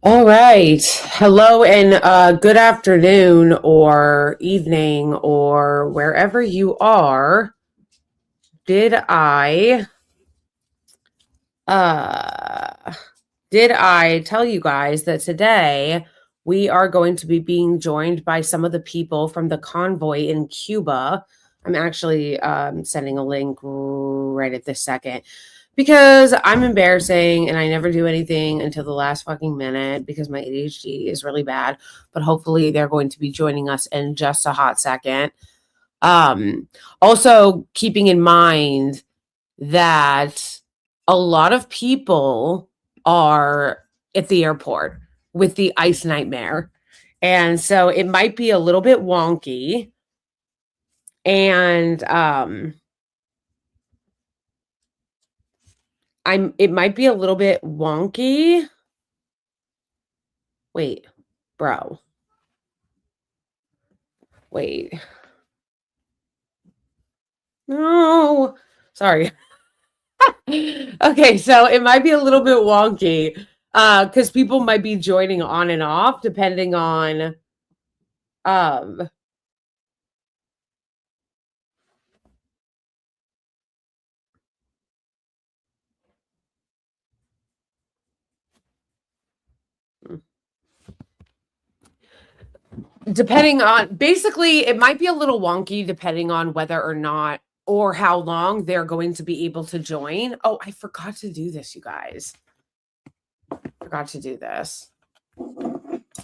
All right. Hello and good afternoon or evening or wherever you are. Did I uh did I tell you guys that today we are going to be being joined by some of the people from the convoy in Cuba? I'm actually sending a link right at this second because I'm embarrassing and I never do anything until the last fucking minute because my ADHD is really bad. But hopefully they're going to be joining us in just a hot second. Um, Also keeping in mind that a lot of people are at the airport with the ice nightmare. And so it might be a little bit wonky. And it might be a little bit wonky. Wait, bro. Wait. No. Sorry. Okay, so it might be a little bit wonky because people might be joining on and off depending on um depending on basically it might be a little wonky depending on whether or not or how long they're going to be able to join. Oh, I forgot to do this, you guys. Forgot to do this.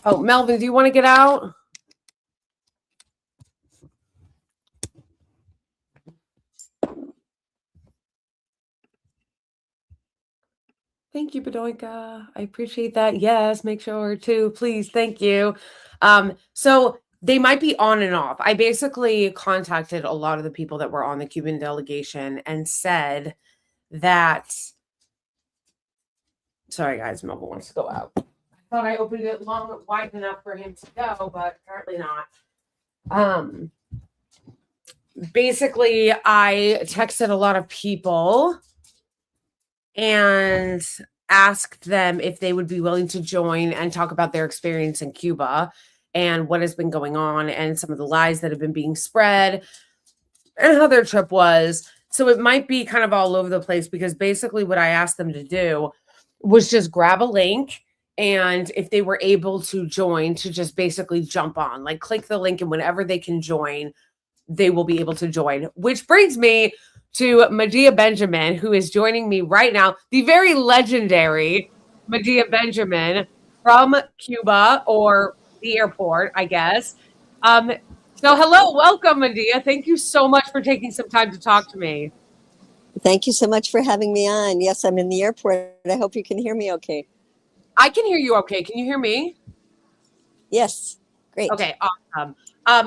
Oh, Melvin, do you want to get out? Thank you, Bedoinka. I appreciate that. Yes, make sure to please. Thank you. So they might be on and off. I basically contacted a lot of the people that were on the Cuban delegation and said that. Sorry, guys, Melvin wants to go out. I thought I opened it wide enough for him to go, but apparently not. Basically, I texted a lot of people and asked them if they would be willing to join and talk about their experience in Cuba and what has been going on and some of the lies that have been being spread and how their trip was. So it might be kind of all over the place because basically what I asked them to do was just grab a link and if they were able to join to just basically jump on, like click the link and whenever they can join, they will be able to join. Which brings me to Medea Benjamin, who is joining me right now, the very legendary Medea Benjamin from Cuba or the airport, I guess. So hello, welcome, Medea. Thank you so much for taking some time to talk to me. Thank you so much for having me on. Yes, I'm in the airport. I hope you can hear me okay. I can hear you okay. Can you hear me? Yes, great. Okay, awesome.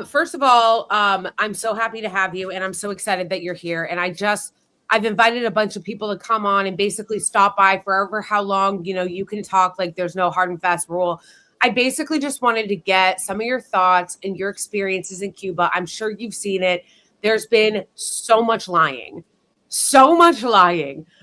First of all, I'm so happy to have you, and I'm so excited that you're here. And I've invited a bunch of people to come on and basically stop by forever how long you can talk. Like there's no hard and fast rule. I basically just wanted to get some of your thoughts and your experiences in Cuba. I'm sure you've seen it. There's been so much lying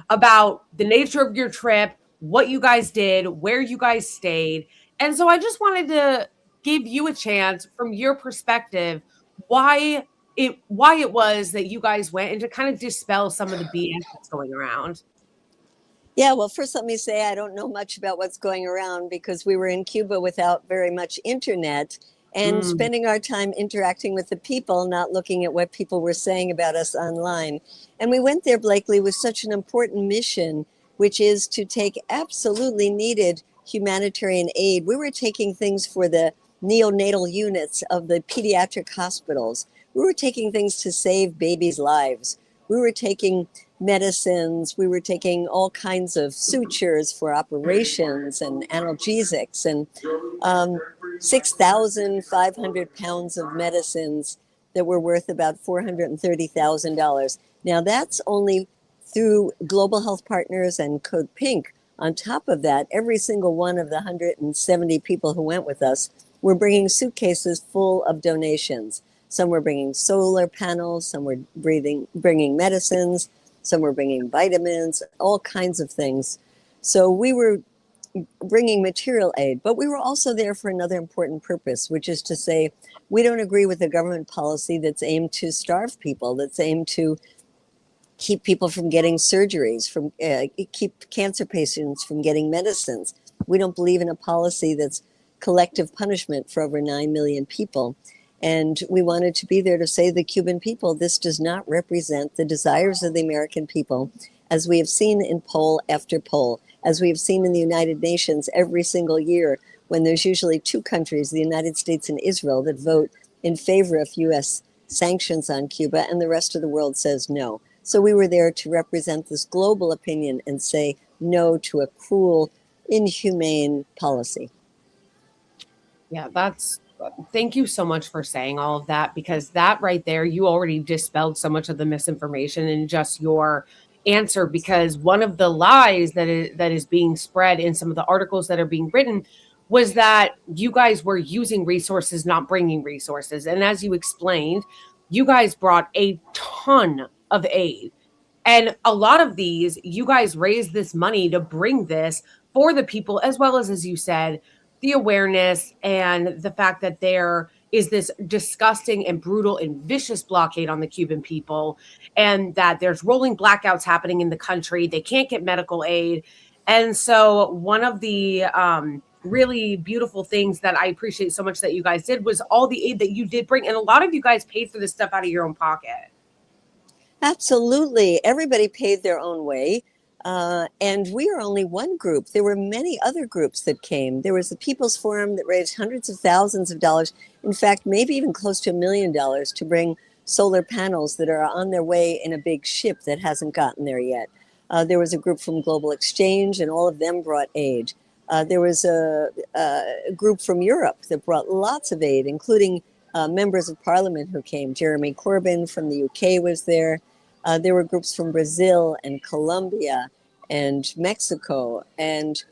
about the nature of your trip, what you guys did, where you guys stayed. And so I just wanted to give you a chance from your perspective why it was that you guys went and to kind of dispel some of the BS that's going around. Yeah, well, first let me say I don't know much about what's going around because we were in Cuba without very much internet and Mm, spending our time interacting with the people, not looking at what people were saying about us online. And we went there, Blakely, with such an important mission, which is to take absolutely needed humanitarian aid. We were taking things for the neonatal units of the pediatric hospitals. We were taking things to save babies' lives. We were taking medicines. We were taking all kinds of sutures for operations and analgesics and 6,500 pounds of medicines that were worth about $430,000. Now that's only through Global Health Partners and Code Pink. On top of that, every single one of the 170 people who went with us were bringing suitcases full of donations. Some were bringing solar panels, some were bringing medicines, some were bringing vitamins, all kinds of things. So we were bringing material aid, but we were also there for another important purpose, which is to say, we don't agree with a government policy that's aimed to starve people, that's aimed to keep people from getting surgeries, from keep cancer patients from getting medicines. We don't believe in a policy that's collective punishment for over 9 million people. And we wanted to be there to say to the Cuban people, this does not represent the desires of the American people, as we have seen in poll after poll, as we have seen in the United Nations every single year, when there's usually two countries, the United States and Israel, that vote in favor of U.S. sanctions on Cuba, and the rest of the world says no. So we were there to represent this global opinion and say no to a cruel, inhumane policy. Yeah, thank you so much for saying all of that, because that right there, you already dispelled so much of the misinformation in just your answer, because one of the lies that is being spread in some of the articles that are being written was that you guys were using resources, not bringing resources. And as you explained, you guys brought a ton of aid. And a lot of these, you guys raised this money to bring this for the people, as well as you said, the awareness and the fact that there is this disgusting and brutal and vicious blockade on the Cuban people, and that there's rolling blackouts happening in the country. They can't get medical aid. And so one of the really beautiful things that I appreciate so much that you guys did was all the aid that you did bring. And a lot of you guys paid for this stuff out of your own pocket. Absolutely. Everybody paid their own way. And we are only one group. There were many other groups that came. There was the People's Forum that raised hundreds of thousands of dollars. In fact, maybe even close to $1 million to bring solar panels that are on their way in a big ship that hasn't gotten there yet. There was a group from Global Exchange, and all of them brought aid. There was a group from Europe that brought lots of aid, including members of parliament who came. Jeremy Corbyn from the UK was there. There were groups from Brazil and Colombia and Mexico. And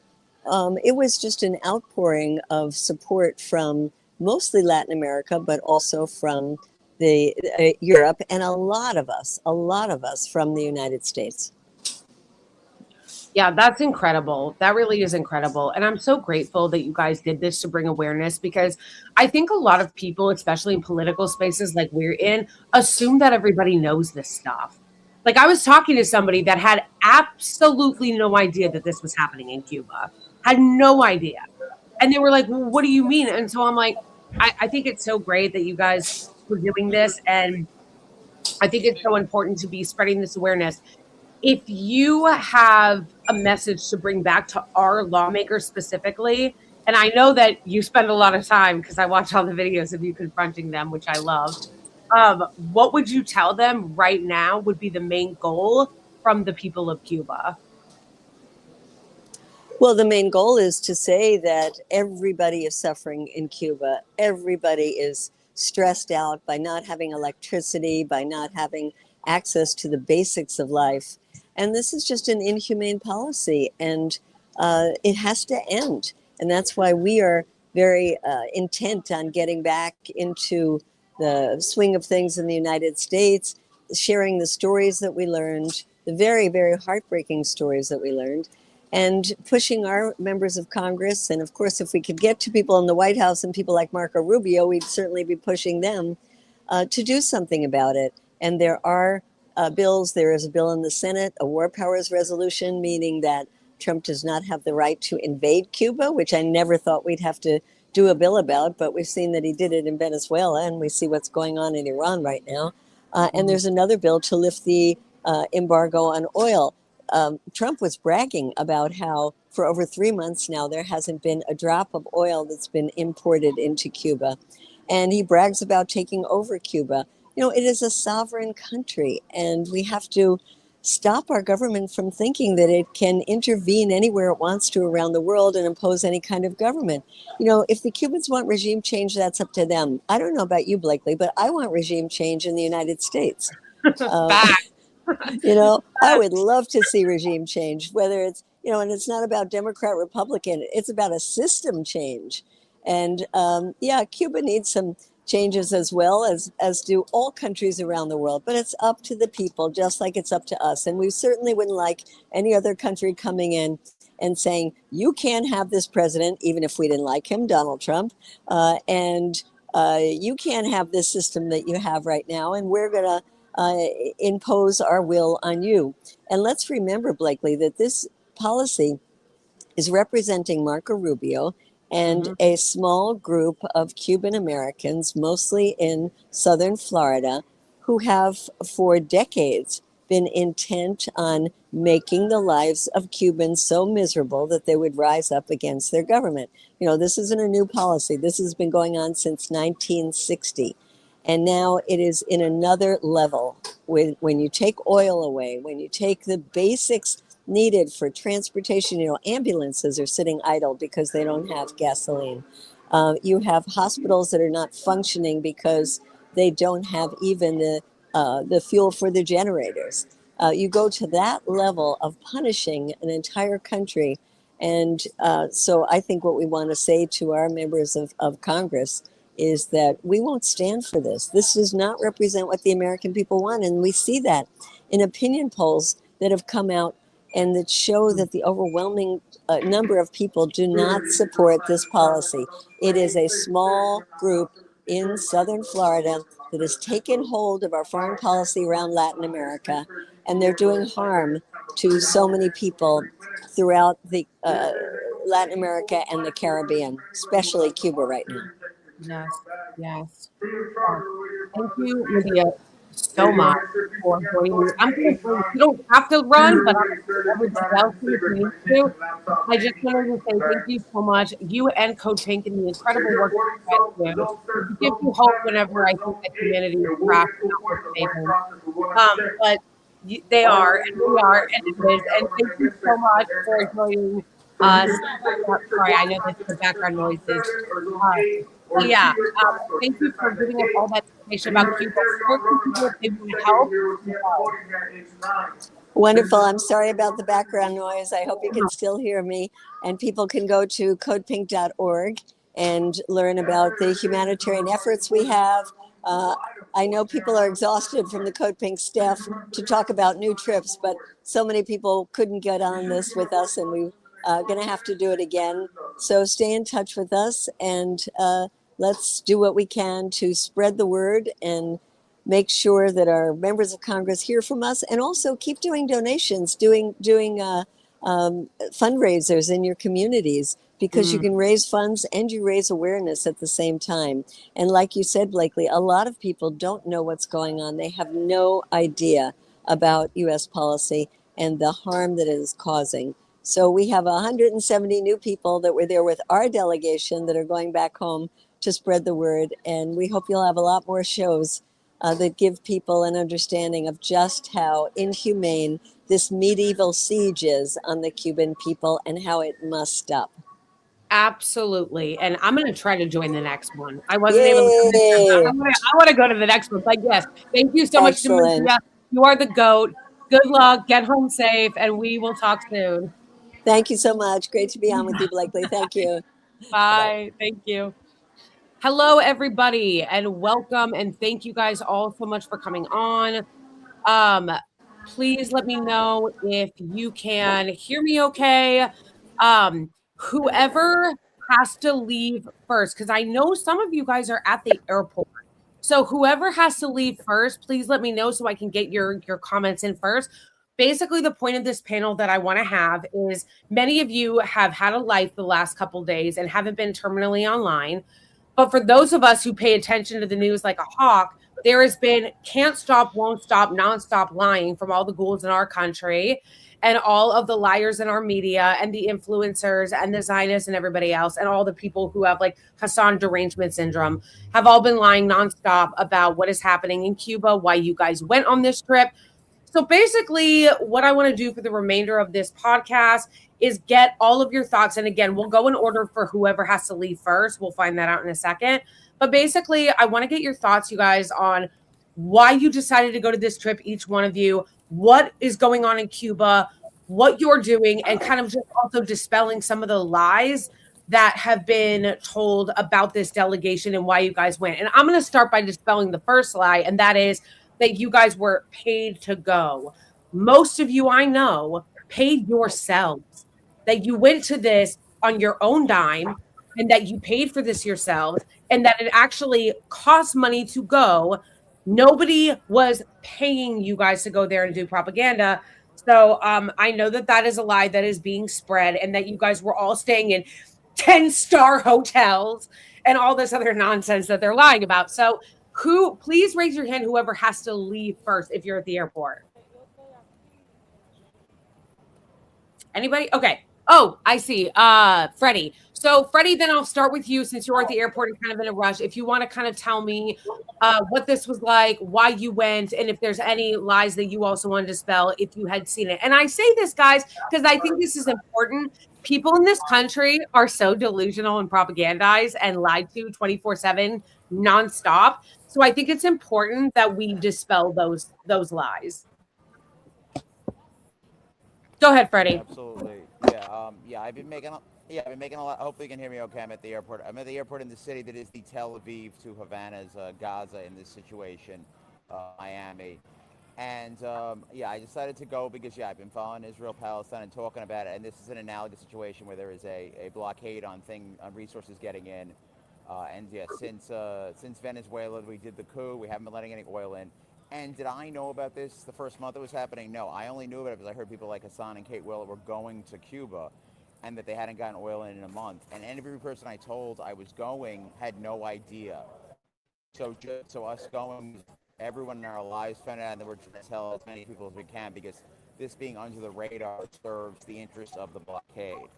it was just an outpouring of support from mostly Latin America, but also from the Europe, and a lot of us from the United States. Yeah, that's incredible. That really is incredible. And I'm so grateful that you guys did this to bring awareness, because I think a lot of people, especially in political spaces like we're in, assume that everybody knows this stuff. Like, I was talking to somebody that had absolutely no idea that this was happening in Cuba, had no idea. And they were like, well, what do you mean? And so I'm like, I think it's so great that you guys were doing this. And I think it's so important to be spreading this awareness. If you have a message to bring back to our lawmakers specifically, and I know that you spend a lot of time, because I watch all the videos of you confronting them, which I love, what would you tell them right now would be the main goal from the people of Cuba? Well, the main goal is to say that everybody is suffering in Cuba. Everybody is stressed out by not having electricity, by not having access to the basics of life. And this is just an inhumane policy, and it has to end. And that's why we are very intent on getting back into the swing of things in the United States, sharing the stories that we learned, the very, very heartbreaking stories that we learned, and pushing our members of Congress. And of course, if we could get to people in the White House and people like Marco Rubio, we'd certainly be pushing them to do something about it. And there are bills. There is a bill in the Senate, a war powers resolution, meaning that Trump does not have the right to invade Cuba, which I never thought we'd have to do a bill about, but we've seen that he did it in Venezuela, and we see what's going on in Iran right now. And there's another bill to lift the embargo on oil. Trump was bragging about how for over 3 months now, there hasn't been a drop of oil that's been imported into Cuba. And he brags about taking over Cuba. You know, it is a sovereign country, and we have to stop our government from thinking that it can intervene anywhere it wants to around the world and impose any kind of government. You know, if the Cubans want regime change, that's up to them. I don't know about you, Blakeley, but I want regime change in the United States. You know, I would love to see regime change, whether it's, you know, and it's not about Democrat, Republican, it's about a system change. And yeah, Cuba needs some changes as well, as do all countries around the world. But it's up to the people, just like it's up to us. And we certainly wouldn't like any other country coming in and saying, you can't have this president, even if we didn't like him, Donald Trump, and you can't have this system that you have right now, and we're going to impose our will on you. And let's remember, Blakeley, that this policy is representing Marco Rubio and a small group of Cuban Americans, mostly in southern Florida, who have for decades been intent on making the lives of Cubans so miserable that they would rise up against their government. You know, this isn't a new policy. This has been going on since 1960. And now it is in another level. When you take oil away, when you take the basics needed for transportation, you know, ambulances are sitting idle because they don't have gasoline. You have hospitals that are not functioning because they don't have even the fuel for the generators. You go to that level of punishing an entire country. And so I think what we want to say to our members of Congress is that we won't stand for this. This does not represent what the American people want. And we see that in opinion polls that have come out and that show that the overwhelming number of people do not support this policy. It is a small group in southern Florida that has taken hold of our foreign policy around Latin America, and they're doing harm to so many people throughout the Latin America and the Caribbean, especially Cuba right now. Yes, yes. Thank you, Medea, so much for joining me. I'm going to, you don't have to run, but I'm going to. I just wanted to say thank you so much. You and Code Pink and the incredible work that you guys do. It gives you hope whenever I think that humanity is perhaps not worth saving. But they are, and we are, and it is. And thank you so much for joining us. Sorry, I know that the background noises. So yeah, thank you for giving us all that information about Cuba. Where can people, if they want help? Wonderful. I'm sorry about the background noise. I hope you can still hear me. And people can go to codepink.org and learn about the humanitarian efforts we have. I know people are exhausted from the Code Pink staff to talk about new trips, but so many people couldn't get on this with us, and we're going to have to do it again. So stay in touch with us, and let's do what we can to spread the word and make sure that our members of Congress hear from us, and also keep doing donations, doing fundraisers in your communities, because you can raise funds and you raise awareness at the same time. And like you said, Blakeley, a lot of people don't know what's going on. They have no idea about U.S. policy and the harm that it is causing. So we have 170 new people that were there with our delegation that are going back home to spread the word. And we hope you'll have a lot more shows that give people an understanding of just how inhumane this medieval siege is on the Cuban people and how it must stop. Absolutely. And I'm going to try to join the next one. I wasn't able to. I want to go to the next one. But yes, thank you so much, Medea. You are the GOAT. Good luck. Get home safe. And we will talk soon. Thank you so much. Great to be on with you, Blakeley. Thank you. Bye. Thank you. Hello, everybody, and welcome. And thank you guys all so much for coming on. Please let me know if you can hear me okay. Whoever has to leave first, because I know some of you guys are at the airport. So whoever has to leave first, please let me know so I can get your comments in first. Basically, the point of this panel that I want to have is many of you have had a life the last couple of days and haven't been terminally online. But for those of us who pay attention to the news like a hawk, there has been can't stop, won't stop, nonstop lying from all the ghouls in our country and all of the liars in our media and the influencers and the Zionists and everybody else and all the people who have like Hassan derangement syndrome have all been lying nonstop about what is happening in Cuba, why you guys went on this trip. So basically what I want to do for the remainder of this podcast is get all of your thoughts. And again, we'll go in order for whoever has to leave first. We'll find that out in a second. But basically, I want to get your thoughts, you guys, on why you decided to go to this trip, each one of you, what is going on in Cuba, what you're doing, and kind of just also dispelling some of the lies that have been told about this delegation and why you guys went. And I'm going to start by dispelling the first lie, and that is that you guys were paid to go. Most of you I know paid yourselves. that you went to this on your own dime and that you paid for this yourselves and that it actually costs money to go. Nobody was paying you guys to go there and do propaganda. So I know that that is a lie that is being spread and that you guys were all staying in 10-star hotels and all this other nonsense that they're lying about. So please raise your hand, whoever has to leave first if you're at the airport. Anybody? Okay. Oh, I see. Freddie. So Freddie, then I'll start with you since you're at the airport and kind of in a rush. If you want to kind of tell me what this was like, why you went, and if there's any lies that you also want to dispel if you had seen it. And I say this, guys, because I think this is important. People in this country are so delusional and propagandized and lied to 24/7 nonstop. So I think it's important that we dispel those lies. Go ahead, Freddie. Absolutely. I've been making a lot. Hopefully, you can hear me okay. I'm at the airport. I'm at the airport in the city that is the Tel Aviv to Havana's Gaza in this situation, Miami. And I decided to go because I've been following Israel, Palestine, and talking about it. And this is an analogous situation where there is a blockade on resources getting in. Since Venezuela, we did the coup. We haven't been letting any oil in. And did I know about this the first month it was happening? No, I only knew about it because I heard people like Hassan and Kate Willett were going to Cuba and that they hadn't gotten oil in a month. And every person I told I was going had no idea. So us going, everyone in our lives found out, and we're trying to tell as many people as we can because this being under the radar serves the interest of the blockade.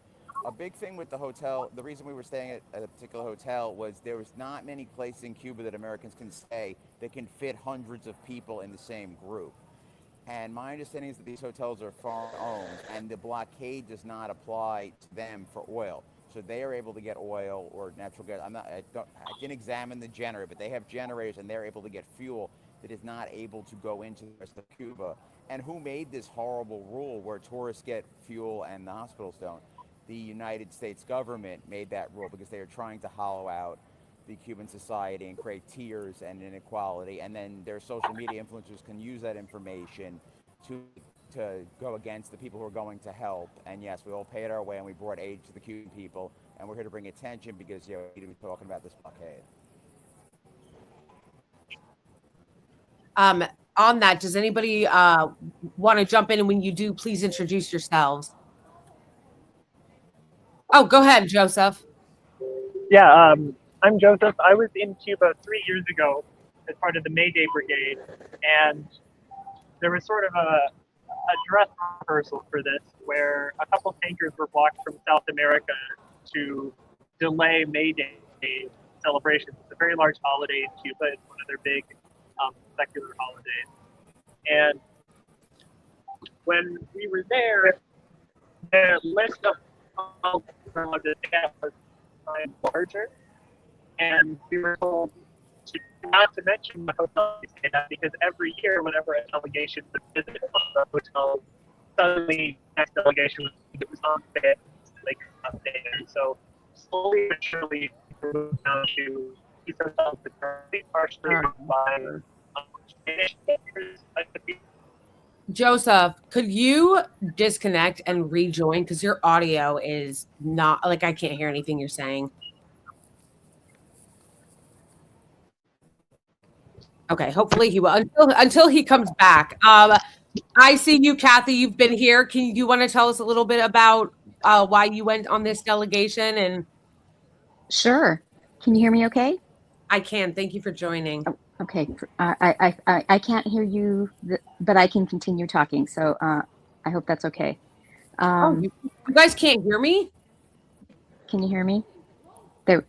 A big thing with the hotel, the reason we were staying at a particular hotel was there was not many places in Cuba that Americans can stay that can fit hundreds of people in the same group. And my understanding is that these hotels are foreign owned and the blockade does not apply to them for oil. So they are able to get oil or natural gas. I didn't examine the generator, but they have generators and they're able to get fuel that is not able to go into the rest of Cuba. And who made this horrible rule where tourists get fuel and the hospitals don't? The United States government made that rule because they are trying to hollow out the Cuban society and create tiers and inequality. And then their social media influencers can use that information to go against the people who are going to help. And yes, we all paid our way and we brought aid to the Cuban people. And we're here to bring attention because we need to be talking about this blockade. On that, does anybody want to jump in? And when you do, please introduce yourselves. Oh, go ahead, Joseph. Yeah, I'm Joseph. I was in Cuba 3 years ago as part of the May Day Brigade, and there was sort of a dress rehearsal for this where a couple tankers were blocked from South America to delay May Day celebrations. It's a very large holiday in Cuba. It's one of their big secular holidays. And when we were there, the list of the staff was larger, and we were told not to mention the hotel we stayed at because every year, whenever a delegation would visit the hotel, suddenly the next delegation was on stay, like not stay there. So slowly but surely, we moved down to these hotels that are partially run by Spanish speakers. Joseph, could you disconnect and rejoin? Because your audio is not, like, I can't hear anything you're saying. Okay, hopefully he will until he comes back. I see you, Kathy. You've been here. You want to tell us a little bit about why you went on this delegation? And sure. Can you hear me okay? I can. Thank you for joining. Oh, okay. I can't hear you, but I can continue talking. So I hope that's okay. You guys can't hear me? Can you hear me? There.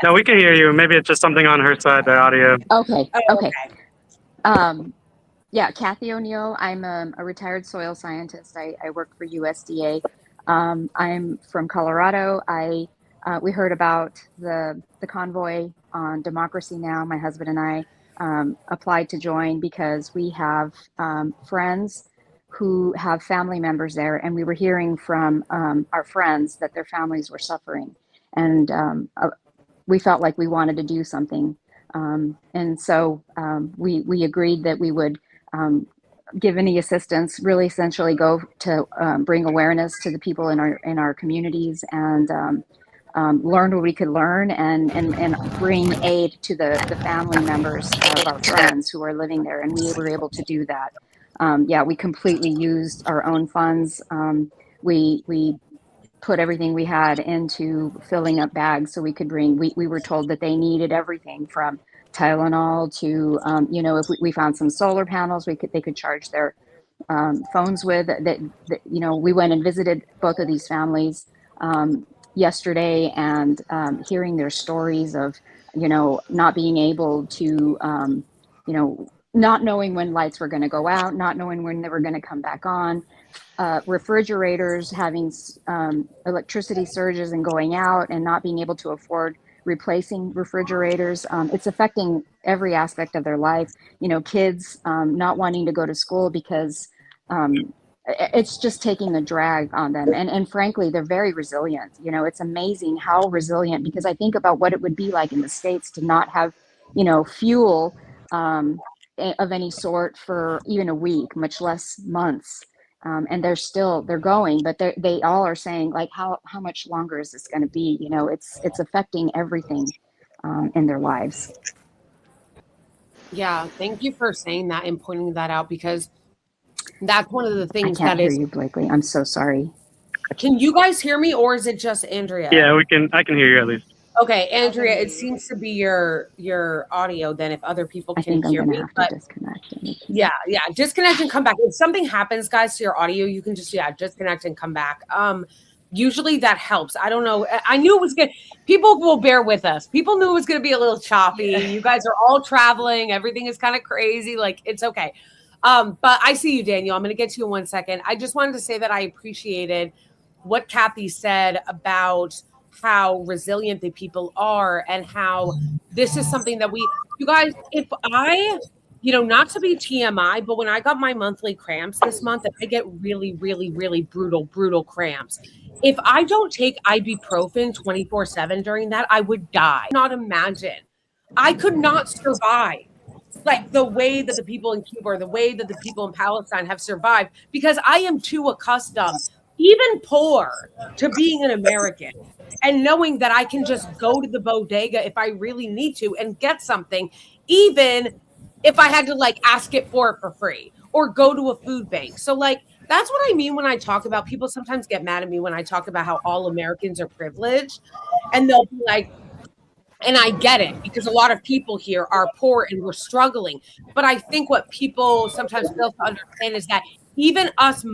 No, we can hear you. Maybe it's just something on her side, the audio. Okay. Oh, okay. Yeah, Kathy O'Neill. I'm a retired soil scientist. I work for USDA. I'm from Colorado. We heard about the convoy on Democracy Now! My husband and I applied to join because we have friends who have family members there, and we were hearing from our friends that their families were suffering, and we felt like we wanted to do something, and so we agreed that we would give any assistance, really essentially go to bring awareness to the people in our communities, and learn what we could learn, and bring aid to the family members of our friends who are living there. And we were able to do that. We completely used our own funds. We put everything we had into filling up bags so we could bring. We were told that they needed everything from Tylenol to if we found some solar panels they could charge their phones with. That we went and visited both of these families yesterday, and hearing their stories of not being able to not knowing when lights were going to go out, not knowing when they were going to come back on, refrigerators having electricity surges and going out, and not being able to afford replacing refrigerators. It's affecting every aspect of their life. Kids not wanting to go to school because it's just taking a drag on them. And frankly, they're very resilient. It's amazing how resilient, because I think about what it would be like in the States to not have, fuel of any sort for even a week, much less months. And they're going, but they all are saying, like, how much longer is this going to be? It's affecting everything in their lives. Yeah, thank you for saying that and pointing that out, because that's one of the things I can't hear you, Blakeley. I'm so sorry. Can you guys hear me, or is it just Andrea? Yeah, I can hear you at least. Okay, Andrea, it seems to be your audio then, if other people can hear me. I think I'm going to have to disconnect. Yeah, disconnect and come back. If something happens, guys, to your audio, you can just disconnect and come back. Usually that helps. I don't know. I knew it was good. People will bear with us. People knew it was going to be a little choppy. Yeah. You guys are all traveling. Everything is kind of crazy. Like, it's okay. But I see you, Daniel. I'm going to get to you in 1 second. I just wanted to say that I appreciated what Kathy said about how resilient the people are, and how this is something that you guys, if I, not to be TMI, but when I got my monthly cramps this month, I get really, really, really brutal cramps. If I don't take ibuprofen 24/7 during that, I would die. Not imagine. I could not survive like the way that the people in Cuba, or the way that the people in Palestine have survived, because I am too accustomed, even poor, to being an American, and knowing that I can just go to the bodega if I really need to and get something, even if I had to ask it for free, or go to a food bank. So that's what I mean when I talk about, people sometimes get mad at me when I talk about how all Americans are privileged, and they'll be like, and I get it, because a lot of people here are poor and we're struggling. But I think what people sometimes fail to understand is that even us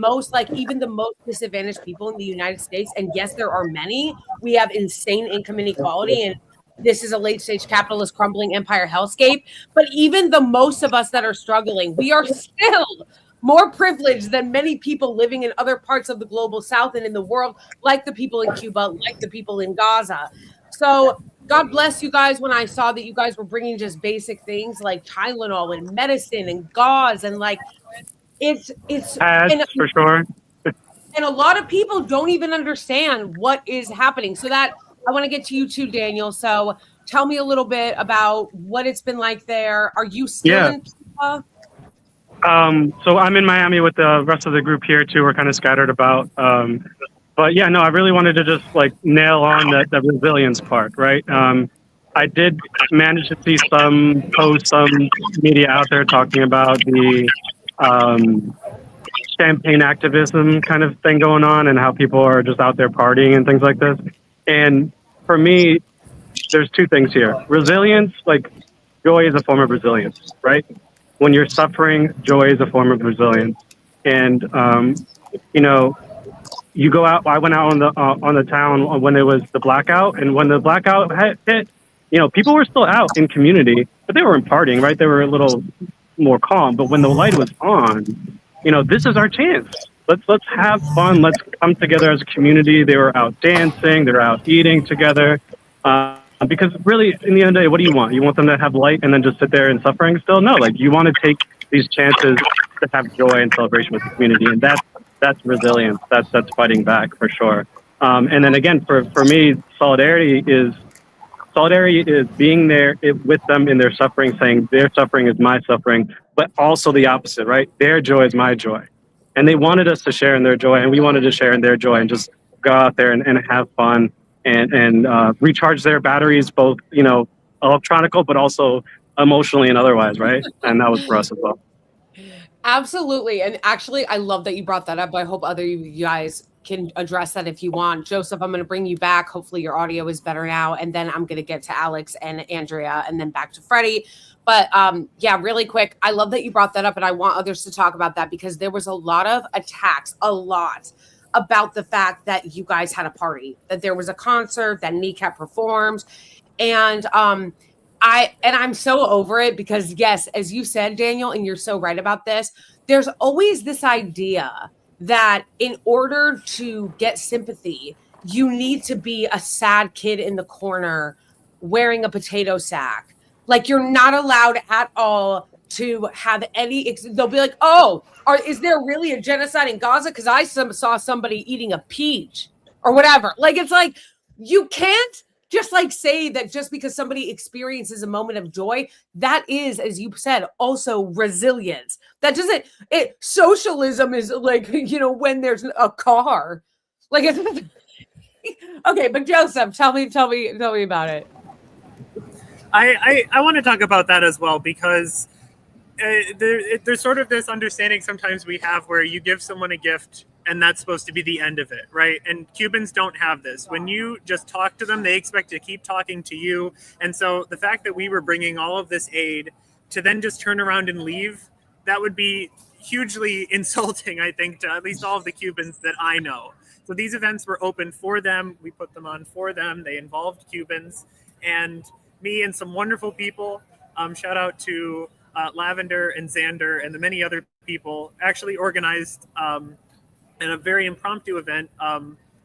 even the most disadvantaged people in the United States, and yes, there are many, we have insane income inequality, and this is a late stage capitalist crumbling empire hellscape. But even the most of us that are struggling, we are still more privileged than many people living in other parts of the global South and in the world, like the people in Cuba, like the people in Gaza. So God bless you guys when I saw that you guys were bringing just basic things like Tylenol and medicine and gauze, and it's for sure. And a lot of people don't even understand what is happening. So that I want to get to you too, Daniel. So tell me a little bit about what it's been like there. Are you still in Cuba? So I'm in Miami with the rest of the group here too. We're kind of scattered about. But yeah, no, I really wanted to just nail on the resilience part, right? I did manage to see some posts, some media out there talking about the campaign activism kind of thing going on, and how people are just out there partying and things like this. And for me, there's two things here. Resilience, joy is a form of resilience, right? When you're suffering, joy is a form of resilience. And, you go out. I went out on the town when it was the blackout, and when the blackout hit, people were still out in community, but they weren't partying, right? They were a little more calm. But when the light was on, this is our chance. Let's have fun. Let's come together as a community. They were out dancing. They were out eating together. Because really, in the end of the day, what do you want? You want them to have light and then just sit there in suffering still? No, you want to take these chances to have joy and celebration with the community, and that's resilience. That's fighting back for sure. And then again, for me, solidarity is being there with them in their suffering, saying their suffering is my suffering, but also the opposite, right? Their joy is my joy. And they wanted us to share in their joy, and we wanted to share in their joy and just go out there and have fun and recharge their batteries, both, electronical, but also emotionally and otherwise, right? And that was for us as well. Absolutely. And actually, I love that you brought that up. I hope other you guys can address that if you want. Joseph, I'm going to bring you back. Hopefully your audio is better now. And then I'm going to get to Alex and Andrea and then back to Freddie. But yeah, really quick. I love that you brought that up, and I want others to talk about that because there was a lot of attacks, about the fact that you guys had a party, that there was a concert, that Kneecap performed. And I'm so over it because, yes, as you said, Daniel, and you're so right about this, there's always this idea that in order to get sympathy, you need to be a sad kid in the corner wearing a potato sack. Like, you're not allowed at all to have any, they'll be like, oh, is there really a genocide in Gaza? Because I saw somebody eating a peach or whatever. Like, it's like, you can't just like say that just because somebody experiences a moment of joy, that is, as you said, also resilience. That doesn't, socialism is like, when there's a car. Like, it's, okay, but Joseph, tell me about it. I want to talk about that as well, because there's sort of this understanding sometimes we have where you give someone a gift and that's supposed to be the end of it, right? And Cubans don't have this. When you just talk to them, they expect to keep talking to you. And so the fact that we were bringing all of this aid to then just turn around and leave, that would be hugely insulting, I think, to at least all of the Cubans that I know. So these events were open for them. We put them on for them. They involved Cubans. And me and some wonderful people, shout out to Lavender and Xander and the many other people, actually organized in a very impromptu event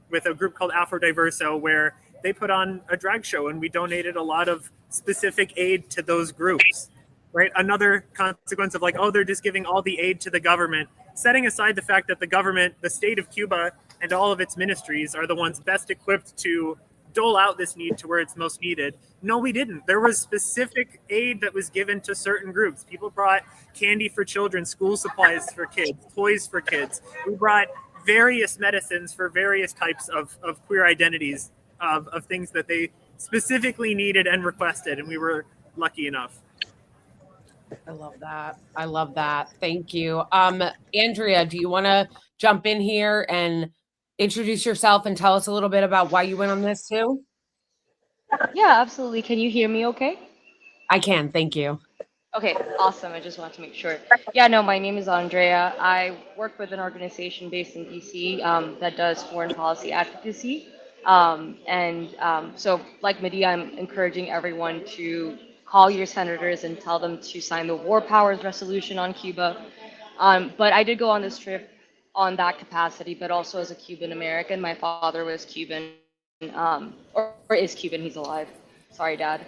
with a group called Afro-Diverso, where they put on a drag show and we donated a lot of specific aid to those groups, right? Another consequence of like, oh, they're just giving all the aid to the government, setting aside the fact that the government, the state of Cuba and all of its ministries are the ones best equipped to dole out this need to where it's most needed. No, we didn't. There was specific aid that was given to certain groups. People brought candy for children, school supplies for kids, toys for kids. We brought various medicines for various types of queer identities, of things that they specifically needed and requested, and we were lucky enough. I love that. Thank you. Andrea, do you want to jump in here and introduce yourself and tell us a little bit about why you went on this too? Yeah, absolutely. Can you hear me okay? I can, thank you. Okay, awesome. I just wanted to make sure. Yeah, no, my name is Andrea. I work with an organization based in DC that does foreign policy advocacy. So like Medea, I'm encouraging everyone to call your senators and tell them to sign the War Powers Resolution on Cuba. But I did go on this trip on that capacity, but also as a Cuban American. My father was Cuban, or is Cuban. He's alive. Sorry, Dad.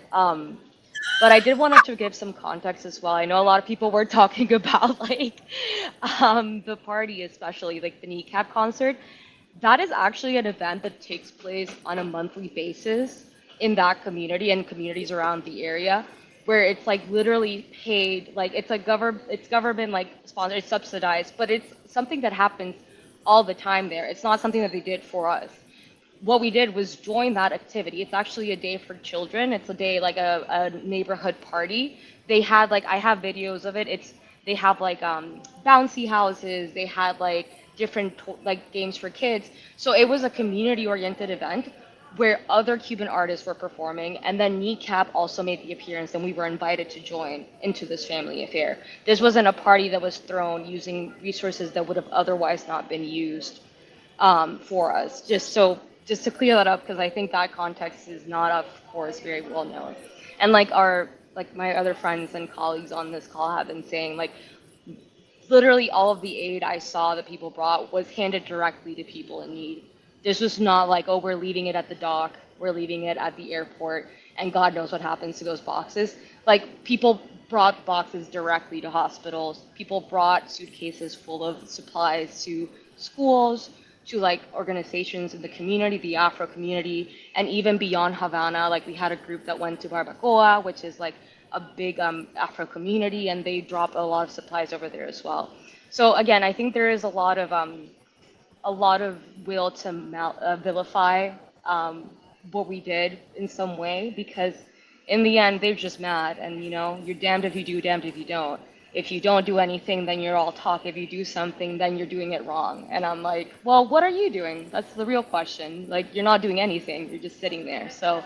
But I did want to give some context as well. I know a lot of people were talking about like the party, especially like the Kneecap concert. That is actually an event that takes place on a monthly basis in that community and communities around the area, where it's like literally paid, like it's government like sponsored, it's subsidized, but it's something that happens all the time there. It's not something that they did for us. What we did was join that activity. It's actually a day for children. It's a day like a neighborhood party. They had like, I have videos of it. They have like bouncy houses. They had like different like games for kids. So it was a community oriented event where other Cuban artists were performing, and then Kneecap also made the appearance, and we were invited to join into this family affair. This wasn't a party that was thrown using resources that would have otherwise not been used for us. Just to clear that up, because I think that context is not, of course, very well known. And like my other friends and colleagues on this call have been saying, like literally all of the aid I saw that people brought was handed directly to people in need. This was not like, oh, we're leaving it at the dock, we're leaving it at the airport, and God knows what happens to those boxes. Like, people brought boxes directly to hospitals. People brought suitcases full of supplies to schools, to like organizations in the community, the Afro community, and even beyond Havana. Like, we had a group that went to Barbacoa, which is like a big Afro community, and they drop a lot of supplies over there as well. So again, I think there is a lot of will to vilify what we did in some way, because in the end they're just mad, and you're damned if you do, damned if you don't. If you don't do anything, then you're all talk. If you do something, then you're doing it wrong. And I'm like, well, what are you doing? That's the real question. Like, you're not doing anything. You're just sitting there. So,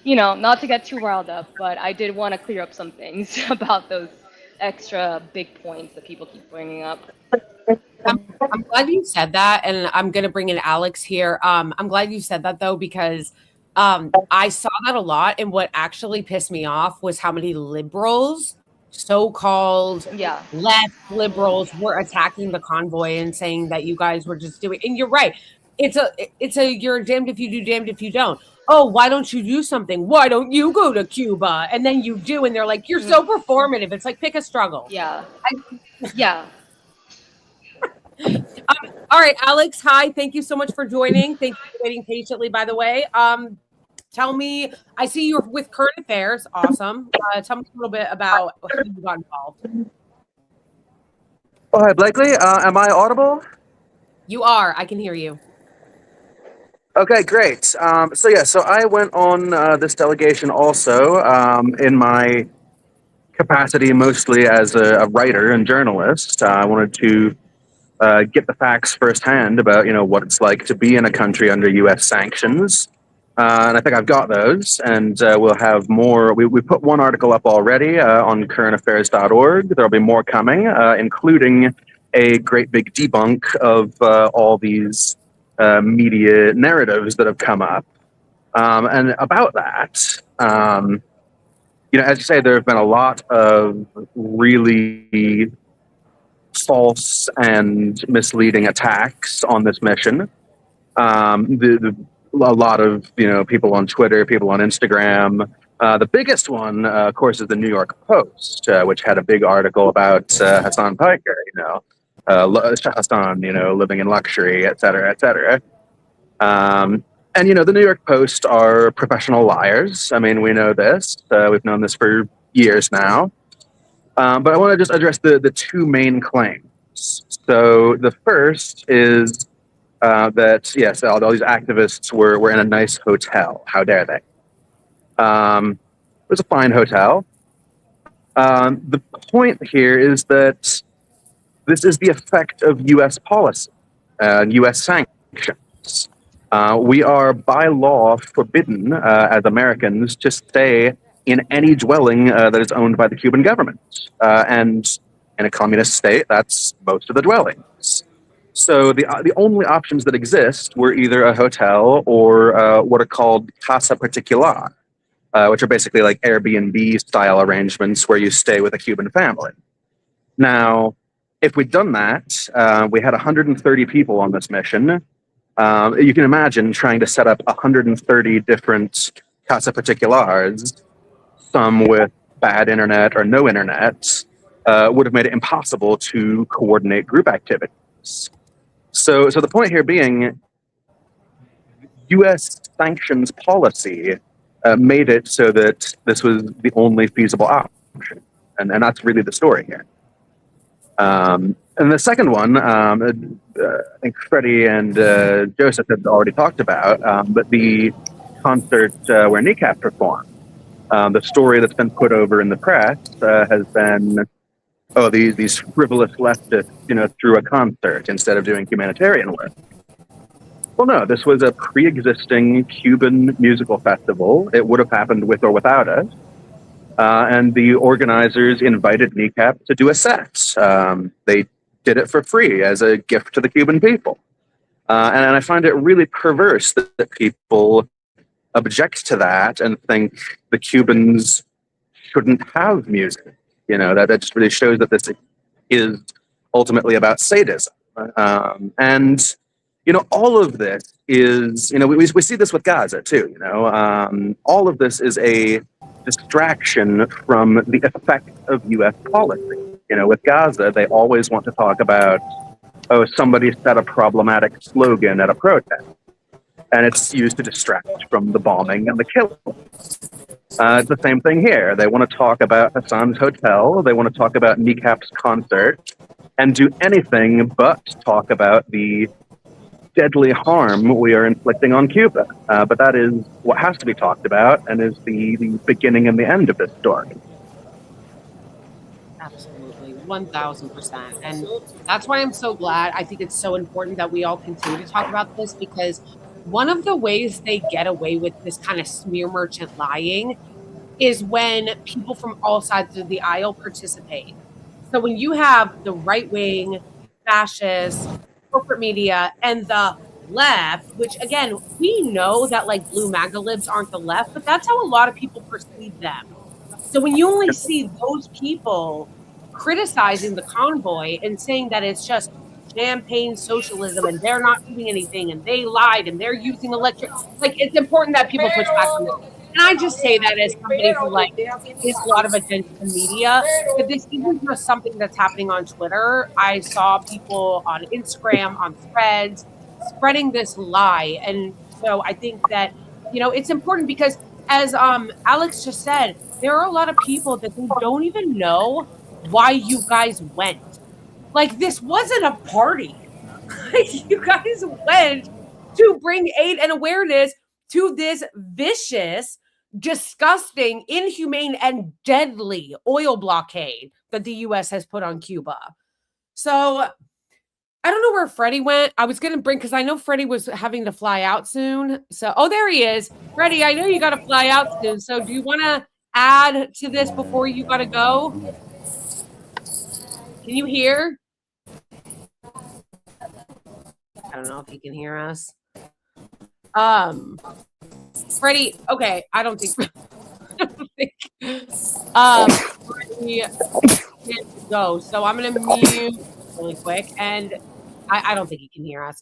not to get too riled up, but I did want to clear up some things about those extra big points that people keep bringing up. I'm glad you said that, and I'm going to bring in Alex here. I'm glad you said that, though, because I saw that a lot, and what actually pissed me off was how many liberals, so-called left liberals, were attacking the convoy and saying that you guys were just doing. And you're right. It's a you're damned if you do, damned if you don't. Oh, why don't you do something? Why don't you go to Cuba? And then you do, and they're like, you're so performative. It's like, pick a struggle. Yeah. All right, Alex. Hi. Thank you so much for joining. Thank you for waiting patiently, by the way. Tell me, I see you're with Current Affairs. Awesome. Tell me a little bit about how you got involved. Oh, hi, Blakeley. Am I audible? You are. I can hear you. Okay, great. So I went on this delegation also in my capacity mostly as a writer and journalist. I wanted to get the facts firsthand about, what it's like to be in a country under U.S. sanctions. And I think I've got those, and we'll have more. We put one article up already on currentaffairs.org. There'll be more coming, including a great big debunk of all these media narratives that have come up. And about that, as you say, there have been a lot of really false and misleading attacks on this mission. A lot of people on Twitter, people on Instagram. The biggest one, of course, is the New York Post, which had a big article about Hassan Piker. Hassan, living in luxury, et cetera, et cetera. And the New York Post are professional liars. I mean, we know this. We've known this for years now. But I want to just address the two main claims. So the first is that, yes, all these activists were in a nice hotel. How dare they? It was a fine hotel. The point here is that this is the effect of U.S. policy, U.S. sanctions. We are, by law, forbidden as Americans to stay in any dwelling that is owned by the Cuban government. And in a communist state, that's most of the dwellings. So the only options that exist were either a hotel or what are called casa particular, which are basically like Airbnb-style arrangements where you stay with a Cuban family. Now, if we'd done that, we had 130 people on this mission. You can imagine trying to set up 130 different casa particulars, some with bad internet or no internet, would have made it impossible to coordinate group activities. So the point here being, U.S. sanctions policy made it so that this was the only feasible option, and that's really the story here. And the second one, I think Freddie and Joseph had already talked about, but the concert where Kneecap performed. The story that's been put over in the press has been, these frivolous leftists, threw a concert instead of doing humanitarian work. Well, no, this was a pre-existing Cuban musical festival. It would have happened with or without us. And the organizers invited Kneecap to do a set. They did it for free as a gift to the Cuban people. And I find it really perverse that people object to that and think the Cubans shouldn't have music. That just really shows that this is ultimately about sadism. And all of this is, we see this with Gaza too, all of this is a distraction from the effect of U.S. policy. With Gaza, they always want to talk about, somebody said a problematic slogan at a protest, and it's used to distract from the bombing and the killing. It's the same thing here. They want to talk about Hassan's hotel. They want to talk about Kneecap's concert and do anything but talk about the deadly harm we are inflicting on Cuba. But that is what has to be talked about and is the beginning and the end of this story. Absolutely, 1000%. And that's why I'm so glad. I think it's so important that we all continue to talk about this, because one of the ways they get away with this kind of smear merchant lying is when people from all sides of the aisle participate. So when you have the right wing, fascist, corporate media, and the left, which again, we know that like blue MAGA libs aren't the left, but that's how a lot of people perceive them. So when you only see those people criticizing the convoy and saying that it's just champagne socialism and they're not doing anything and they lied and they're using electric, like it's important that people push back on this. And I just say that as somebody who like pays a lot of attention to media, that this isn't just something that's happening on Twitter. I saw people on Instagram, on Threads, spreading this lie. And so I think that, it's important because as Alex just said, there are a lot of people that they don't even know why you guys went. Like, this wasn't a party. You guys went to bring aid and awareness to this vicious, disgusting, inhumane, and deadly oil blockade that the U.S. has put on Cuba. So I don't know where Freddie went. I was going to bring, because I know Freddie was having to fly out soon. So, there he is. Freddie, I know you got to fly out soon. So do you want to add to this before you got to go? Can you hear? I don't know if he can hear us. Freddie, okay, I don't think Freddie can't go. So I'm gonna mute really quick, and I don't think he can hear us.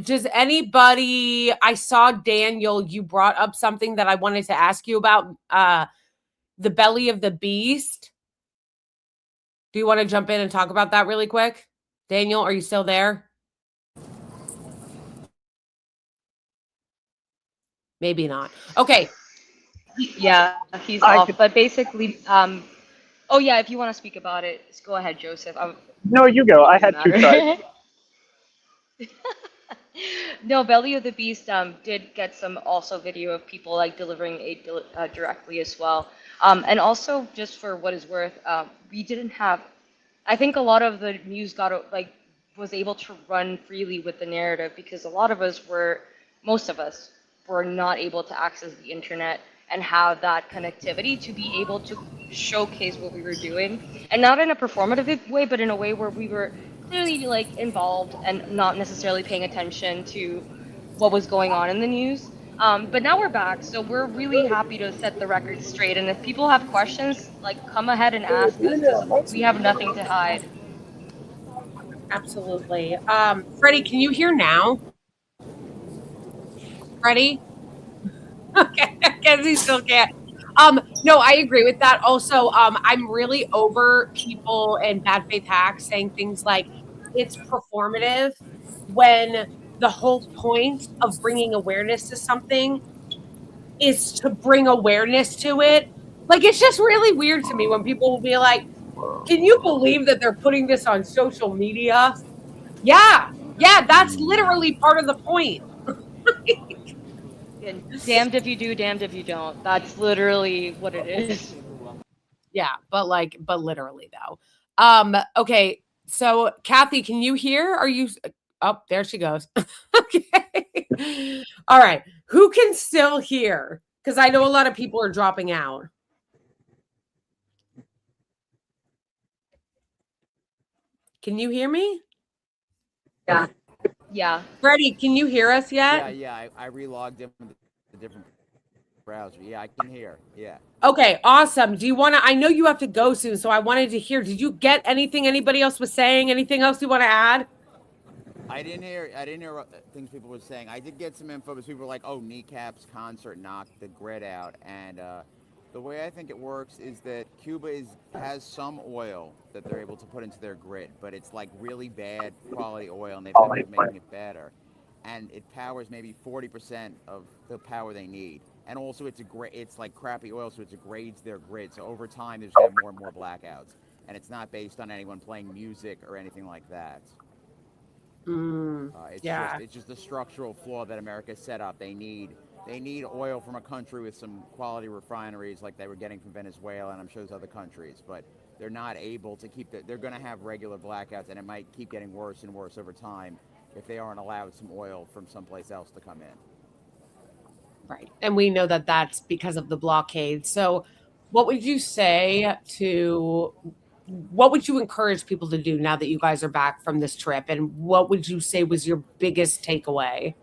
Does anybody, I saw Daniel, you brought up something that I wanted to ask you about the belly of the beast. Do you want to jump in and talk about that really quick? Daniel, are you still there? Maybe not. Okay. Yeah, he's off. But basically, oh yeah, if you want to speak about it, just go ahead, Joseph. No, you go. I had two tries. No, Belly of the Beast did get some also video of people like delivering aid directly as well. And also, just for what is worth, we didn't have. I think a lot of the news was able to run freely with the narrative because a lot of most of us were not able to access the internet and have that connectivity to be able to showcase what we were doing, and not in a performative way, but in a way where we were clearly like involved and not necessarily paying attention to what was going on in the news. But now we're back, so we're really happy to set the record straight. And if people have questions, like come ahead and ask us, because we have nothing to hide. Absolutely. Freddie, can you hear now? Freddie? Okay, I guess he still can't. No, I agree with that. Also, I'm really over people and bad faith hacks saying things like it's performative when the whole point of bringing awareness to something is to bring awareness to it. Like, it's just really weird to me when people will be like, can you believe that they're putting this on social media? Yeah, that's literally part of the point. Damned if you do, damned if you don't. That's literally what it is. Yeah, but literally though. Okay, so Kathy, can you hear? Are you? Oh, there she goes. Okay. All right. Who can still hear? Because I know a lot of people are dropping out. Can you hear me? Yeah. Yeah. Freddie, can you hear us yet? Yeah. I relogged in with a different browser. Yeah, I can hear. Yeah. Okay, awesome. Do you want to? I know you have to go soon, so I wanted to hear. Did you get anything anybody else was saying? Anything else you want to add? I didn't hear things people were saying. I did get some info because people were like, "Oh, Kneecap's concert knocked the grid out," and the way I think it works is that Cuba has some oil that they're able to put into their grid, but it's like really bad quality oil, and they've been making it better, and it powers maybe 40% of the power they need. And also, it's like crappy oil, so it degrades their grid. So over time, there's going to be more and more blackouts, and it's not based on anyone playing music or anything like that. Yeah. It's just a structural flaw that America set up. They need oil from a country with some quality refineries like they were getting from Venezuela, and I'm sure there's other countries, but they're not able to keep they're going to have regular blackouts, and it might keep getting worse and worse over time if they aren't allowed some oil from someplace else to come in. Right. And we know that that's because of the blockade. So what would you encourage people to do now that you guys are back from this trip? And what would you say was your biggest takeaway?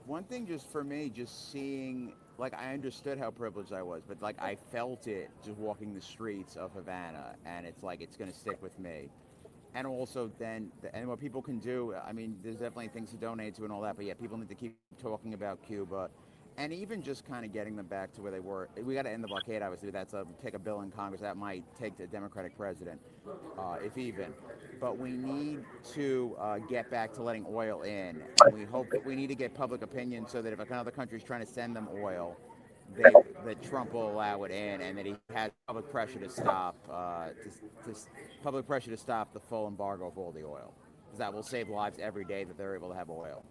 One thing just for me, just seeing, like, I understood how privileged I was, but like I felt it just walking the streets of Havana, and it's like it's going to stick with me. And also and what people can do, I mean, there's definitely things to donate to and all that, but yeah, people need to keep talking about Cuba, and even just kind of getting them back to where they were. We got to end the blockade, obviously. That's take a bill in Congress that might take the Democratic president, if even. But we need to get back to letting oil in. And we need to get public opinion so that if another country is trying to send them oil, that Trump will allow it in, and that he has public pressure to stop the full embargo of all the oil, because that will save lives every day that they're able to have oil.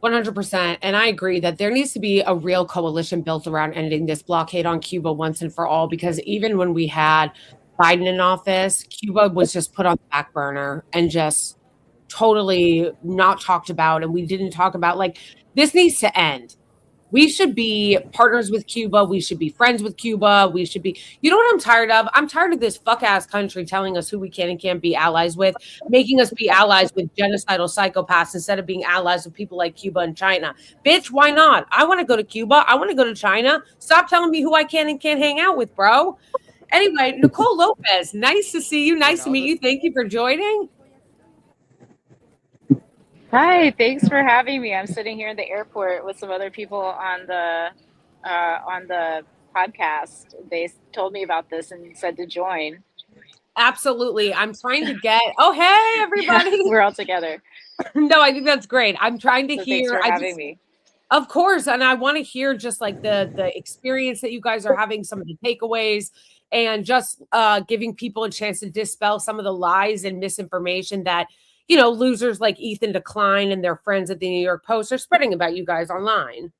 100%. And I agree that there needs to be a real coalition built around ending this blockade on Cuba once and for all, because even when we had Biden in office, Cuba was just put on the back burner and just totally not talked about. And we didn't talk about, like, this needs to end. We should be partners with Cuba. We should be friends with Cuba. We should be, you know what I'm tired of? I'm tired of this fuck ass country telling us who we can and can't be allies with, making us be allies with genocidal psychopaths instead of being allies with people like Cuba and China. Bitch, why not? I want to go to Cuba. I want to go to China. Stop telling me who I can and can't hang out with, bro. Anyway, Nicole Lopez, nice to see you. Nice to meet you. Thank you for joining. Hi, thanks for having me. I'm sitting here in the airport with some other people on the podcast. They told me about this and said to join. Absolutely. I'm trying to get, oh, hey, everybody. Yeah, we're all together. No, I think that's great. I'm trying to hear. Thanks for having me. Of course. And I want to hear just like the experience that you guys are having, some of the takeaways, and just giving people a chance to dispel some of the lies and misinformation that, you know, losers like Ethan Decline and their friends at the New York Post are spreading about you guys online.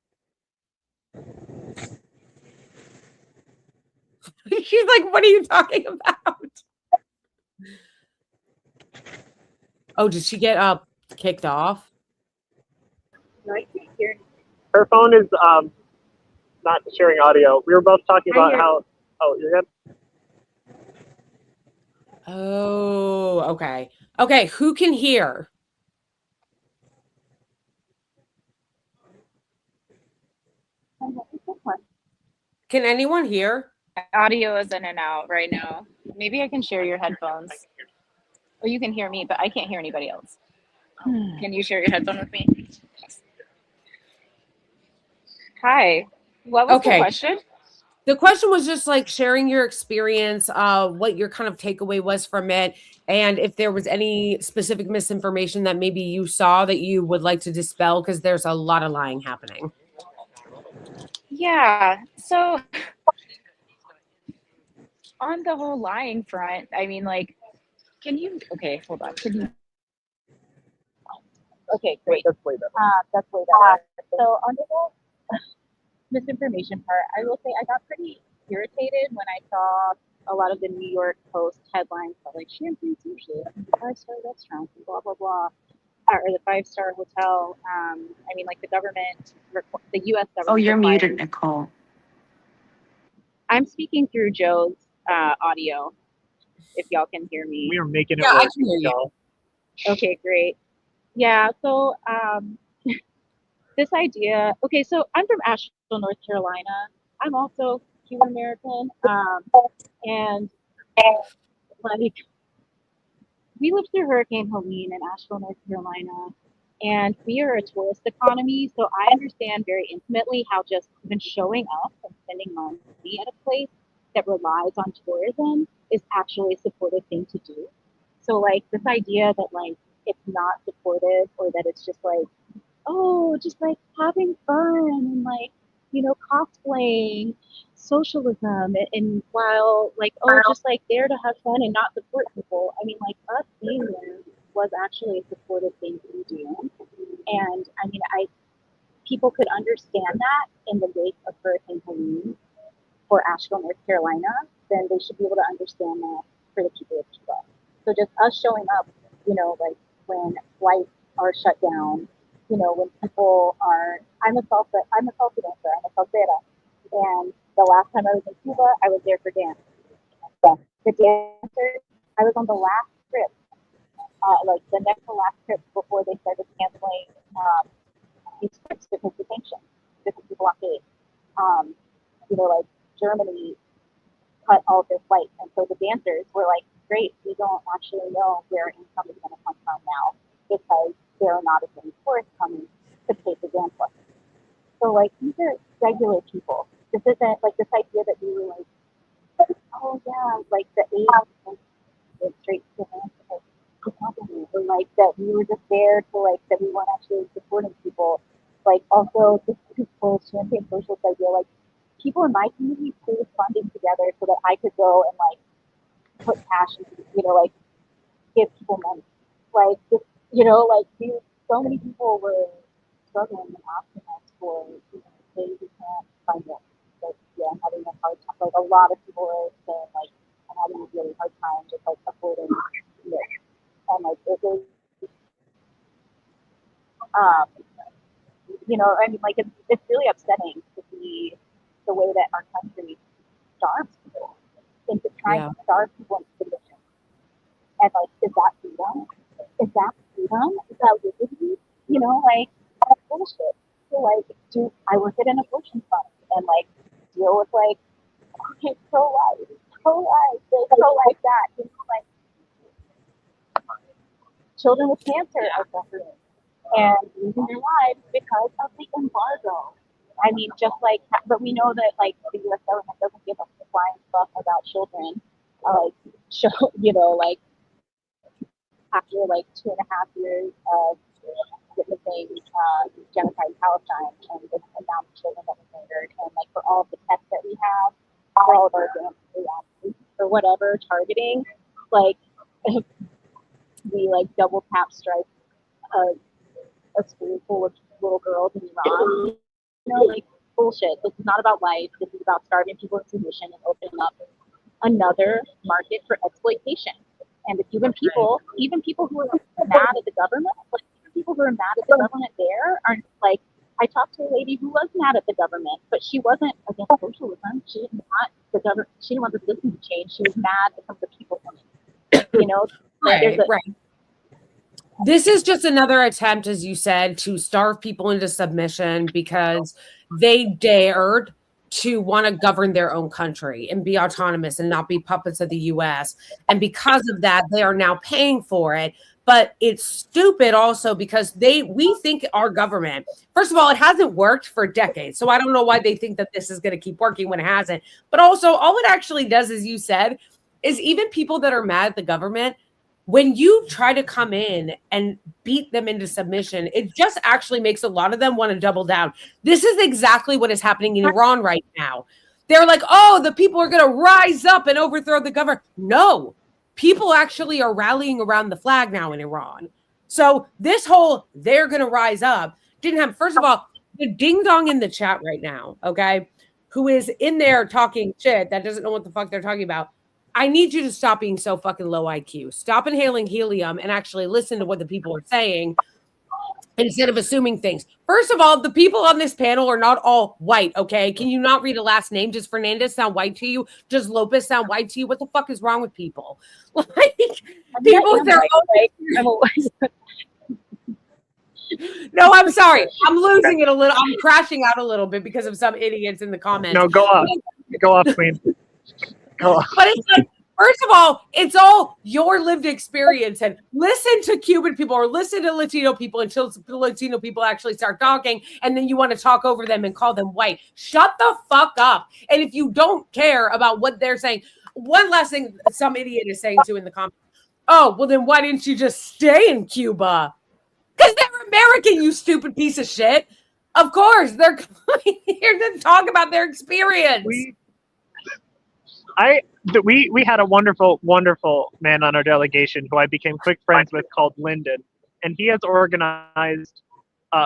She's like, what are you talking about? Oh, did she get kicked off? No, I can't hear. Her phone is not sharing audio. We were both talking about how. Oh, you're good. Oh, okay. Okay, who can hear? Can anyone hear? Audio is in and out right now. Maybe I can share your headphones. Or you can hear me, but I can't hear anybody else. Can you share your headphone with me? Hi. What was the question? The question was just like sharing your experience, what your kind of takeaway was from it, and if there was any specific misinformation that maybe you saw that you would like to dispel, because there's a lot of lying happening. Yeah. So on the whole lying front, I mean, like, okay, hold on. Okay, great. That's way better. So on the whole misinformation part, I will say I got pretty irritated when I saw a lot of the New York Post headlines about like champagne sushi, the 5-star restaurant, and blah blah blah, or the 5-star hotel. I mean, like the government, the U.S. government. Oh, you're muted, Nicole. I'm speaking through Joe's audio. If y'all can hear me. We are making it work. I can hear you. Okay, great. Yeah. So this idea. Okay, so I'm from Asheville, North Carolina. I'm also Cuban American, and like we lived through Hurricane Helene in Asheville, North Carolina, and we are a tourist economy, so I understand very intimately how just even showing up and spending money at a place that relies on tourism is actually a supportive thing to do. So like this idea that like it's not supportive or that it's just like oh, just like having fun and like, cosplaying socialism and while like, oh, just like there to have fun and not support people. I mean, like us being there was actually a supportive thing to do. And I mean, people could understand that in the wake of Hurricane Helene for Asheville, North Carolina, then they should be able to understand that for the people of Cuba. So just us showing up, like when flights are shut down, when people are, I'm a salsa dancer, I'm a salsera, and the last time I was in Cuba, I was there for dance. The dancers, I was on the last trip, like the next to last trip before they started canceling these trips because of the sanctions, because of the blockade. Like Germany cut all their flights, and so the dancers were like, "Great, we don't actually know where income is going to come from now because there are not as many tourists coming to pay for dance lessons." So like these are regular people. This isn't like this idea that we were like, "Oh yeah," like the aid went straight to the company, or like that we were just there to like that we weren't actually supporting people. Like also this whole champagne socialist idea, like people in my community pooled funding together so that I could go and like put cash into, like give people money. Like just, like so many people were struggling and asking us for, hey, we can't find it. Like, yeah, I'm having a hard time. Like a lot of people are saying like I'm having a really hard time just like affording it. And like it was I mean like it's really upsetting to see the way that our country starves people into trying to starve people into submission. And like, is that freedom? Is that freedom? Is that liberty? Like that's bullshit. So like, I work at an abortion fund and like deal with like, okay, pro-life, this, pro-life that, like children with cancer are suffering and losing their lives because of the embargo. I mean, just like, but we know that like the U.S. government doesn't give a flying fuck about children. Like, like after like 2.5 years of witnessing genocide in Palestine and the amount of children that were murdered, and like for all of the tests that we have, for all of our advanced or whatever targeting, like we like double tap strike a school full of little girls in Iran. Like bullshit. This is not about life. This is about starving people into submission and opening up another market for exploitation. And the Cuban people, even people who are mad at the government, like even people who are mad at the government there are like, I talked to a lady who was mad at the government, but she wasn't against socialism. She didn't want the government. She didn't want the system to change. She was mad at some of the people from it. Right. This is just another attempt, as you said, to starve people into submission because they dared to want to govern their own country and be autonomous and not be puppets of the US. And because of that, they are now paying for it. But it's stupid also because we think our government, first of all, it hasn't worked for decades. So I don't know why they think that this is going to keep working when it hasn't. But also, all it actually does, as you said, is even people that are mad at the government, when you try to come in and beat them into submission, it just actually makes a lot of them want to double down. This is exactly what is happening in Iran right now. They're like, oh, the people are going to rise up and overthrow the government. No, people actually are rallying around the flag now in Iran. So this whole they're going to rise up didn't have, first of all, the ding dong in the chat right now, okay, who is in there talking shit that doesn't know what the fuck they're talking about. I need you to stop being so fucking low IQ. Stop inhaling helium and actually listen to what the people are saying instead of assuming things. First of all, the people on this panel are not all white, okay? Can you not read a last name? Does Fernandez sound white to you? Does Lopez sound white to you? What the fuck is wrong with people? Like, people with their own... No, I'm sorry. I'm losing it a little. I'm crashing out a little bit because of some idiots in the comments. No, go off. Go off, Queen. But it's like, first of all, it's all your lived experience. And listen to Cuban people or listen to Latino people until the Latino people actually start talking. And then you want to talk over them and call them white. Shut the fuck up. And if you don't care about what they're saying, one last thing some idiot is saying too in the comments. Oh, well, then why didn't you just stay in Cuba? Because they're American, you stupid piece of shit. Of course, they're coming here to talk about their experience. We had a wonderful man on our delegation who I became quick friends with called Lyndon, and he has organized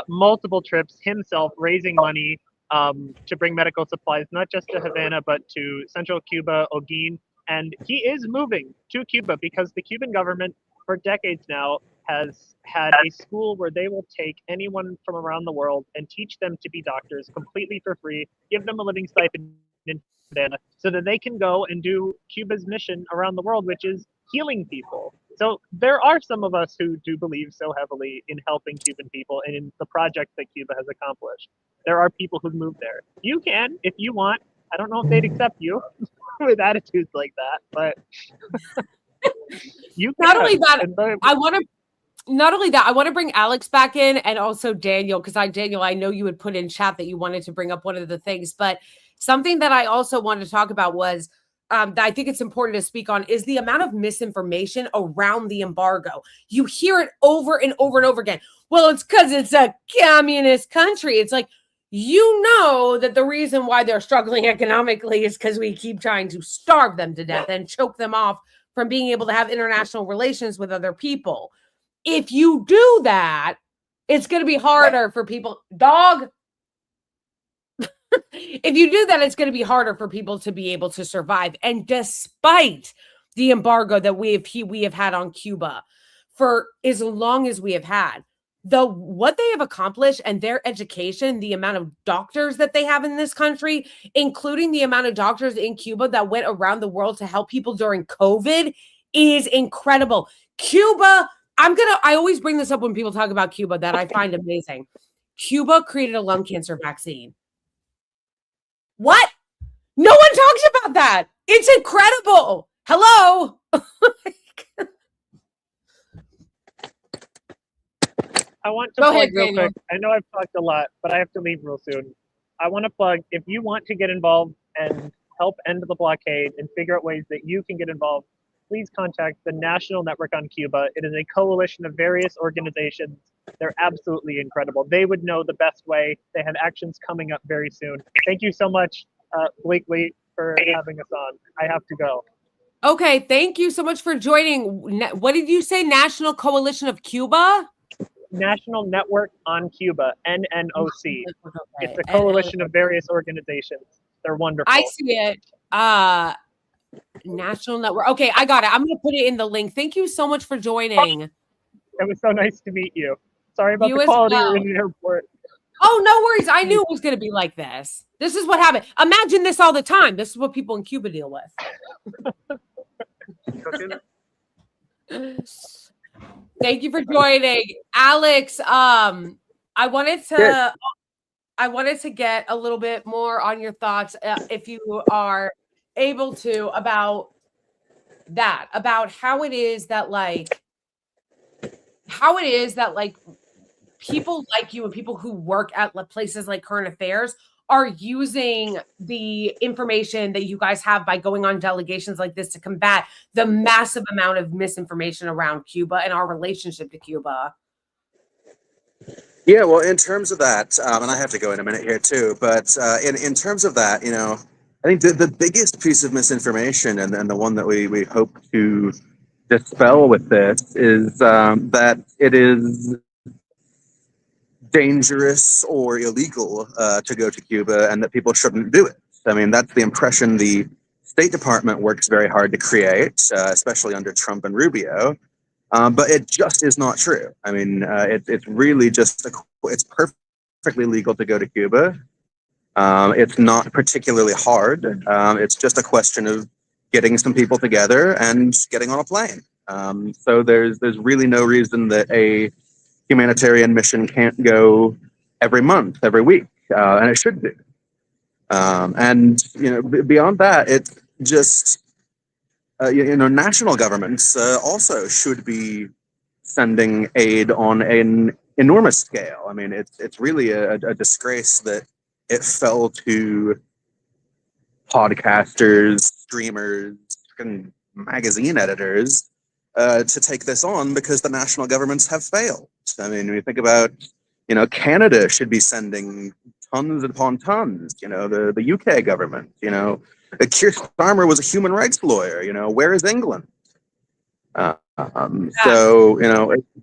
multiple trips himself, raising money to bring medical supplies, not just to Havana, but to central Cuba, Holguin. And he is moving to Cuba because the Cuban government, for decades now, has had a school where they will take anyone from around the world and teach them to be doctors completely for free, give them a living stipend in Havana, so that they can go and do Cuba's mission around the world, which is healing people. So there are some of us who do believe so heavily in helping Cuban people and in the projects that Cuba has accomplished. There are people who've moved there. You can, if you want. I don't know if they'd accept you with attitudes like that, but you can. Not only that, I want to bring Alex back in, and also Daniel, because Daniel, I know you had put in chat that you wanted to bring up one of the things, but something that I also wanted to talk about was that I think it's important to speak on is the amount of misinformation around the embargo. You hear it over and over and over again. Well, it's because it's a communist country. It's like, you know that the reason why they're struggling economically is because we keep trying to starve them to death and choke them off from being able to have international relations with other people. If you do that, it's going to be harder for people. Dog. If you do that, it's going to be harder for people to be able to survive. And despite the embargo that we have had on Cuba for as long as we have had, what they have accomplished and their education, the amount of doctors that they have in this country, including the amount of doctors in Cuba that went around the world to help people during COVID, is incredible. Cuba, I always bring this up when people talk about Cuba that I find amazing. Cuba created a lung cancer vaccine. What? No one talks about that. It's incredible. Hello. I want to plug real quick. I know I've talked a lot, but I have to leave real soon. I want to plug, if you want to get involved and help end the blockade and figure out ways that you can get involved, please contact the National Network on Cuba. It is a coalition of various organizations. They're absolutely incredible. They would know the best way. They have actions coming up very soon. Thank you so much, Blakeley, for having us on. I have to go. Okay, thank you so much for joining. What did you say? National Coalition of Cuba? National Network on Cuba, NNOC. It's a coalition of various organizations. They're wonderful. I see it. National Network. Okay, I got it. I'm going to put it in the link. Thank you so much for joining. It was so nice to meet you. Sorry about the quality in the airport. Oh, no worries. I knew it was going to be like this. This is what happened. Imagine this all the time. This is what people in Cuba deal with. Thank you for joining, Alex. I wanted to get a little bit more on your thoughts, if you are able to, about how it is that people like you and people who work at places like Current Affairs are using the information that you guys have by going on delegations like this to combat the massive amount of misinformation around Cuba and our relationship to Cuba. Yeah, well, in terms of that, and I have to go in a minute here too, but in terms of that, I think the biggest piece of misinformation and the one that we hope to dispel with this is that it is dangerous or illegal to go to Cuba and that people shouldn't do it. I mean, that's the impression the State Department works very hard to create, especially under Trump and Rubio. But it just is not true. I mean, it's really just, it's perfectly legal to go to Cuba. It's not particularly hard. It's just a question of getting some people together and getting on a plane. So there's really no reason that a humanitarian mission can't go every month, every week, and it should do. And beyond that, it's just national governments also should be sending aid on an enormous scale. I mean, it's really a disgrace that it fell to podcasters, streamers, and magazine editors to take this on because the national governments have failed. I mean, when you think about, Canada should be sending tons upon tons. The UK government. Keir Starmer was a human rights lawyer. Where is England? So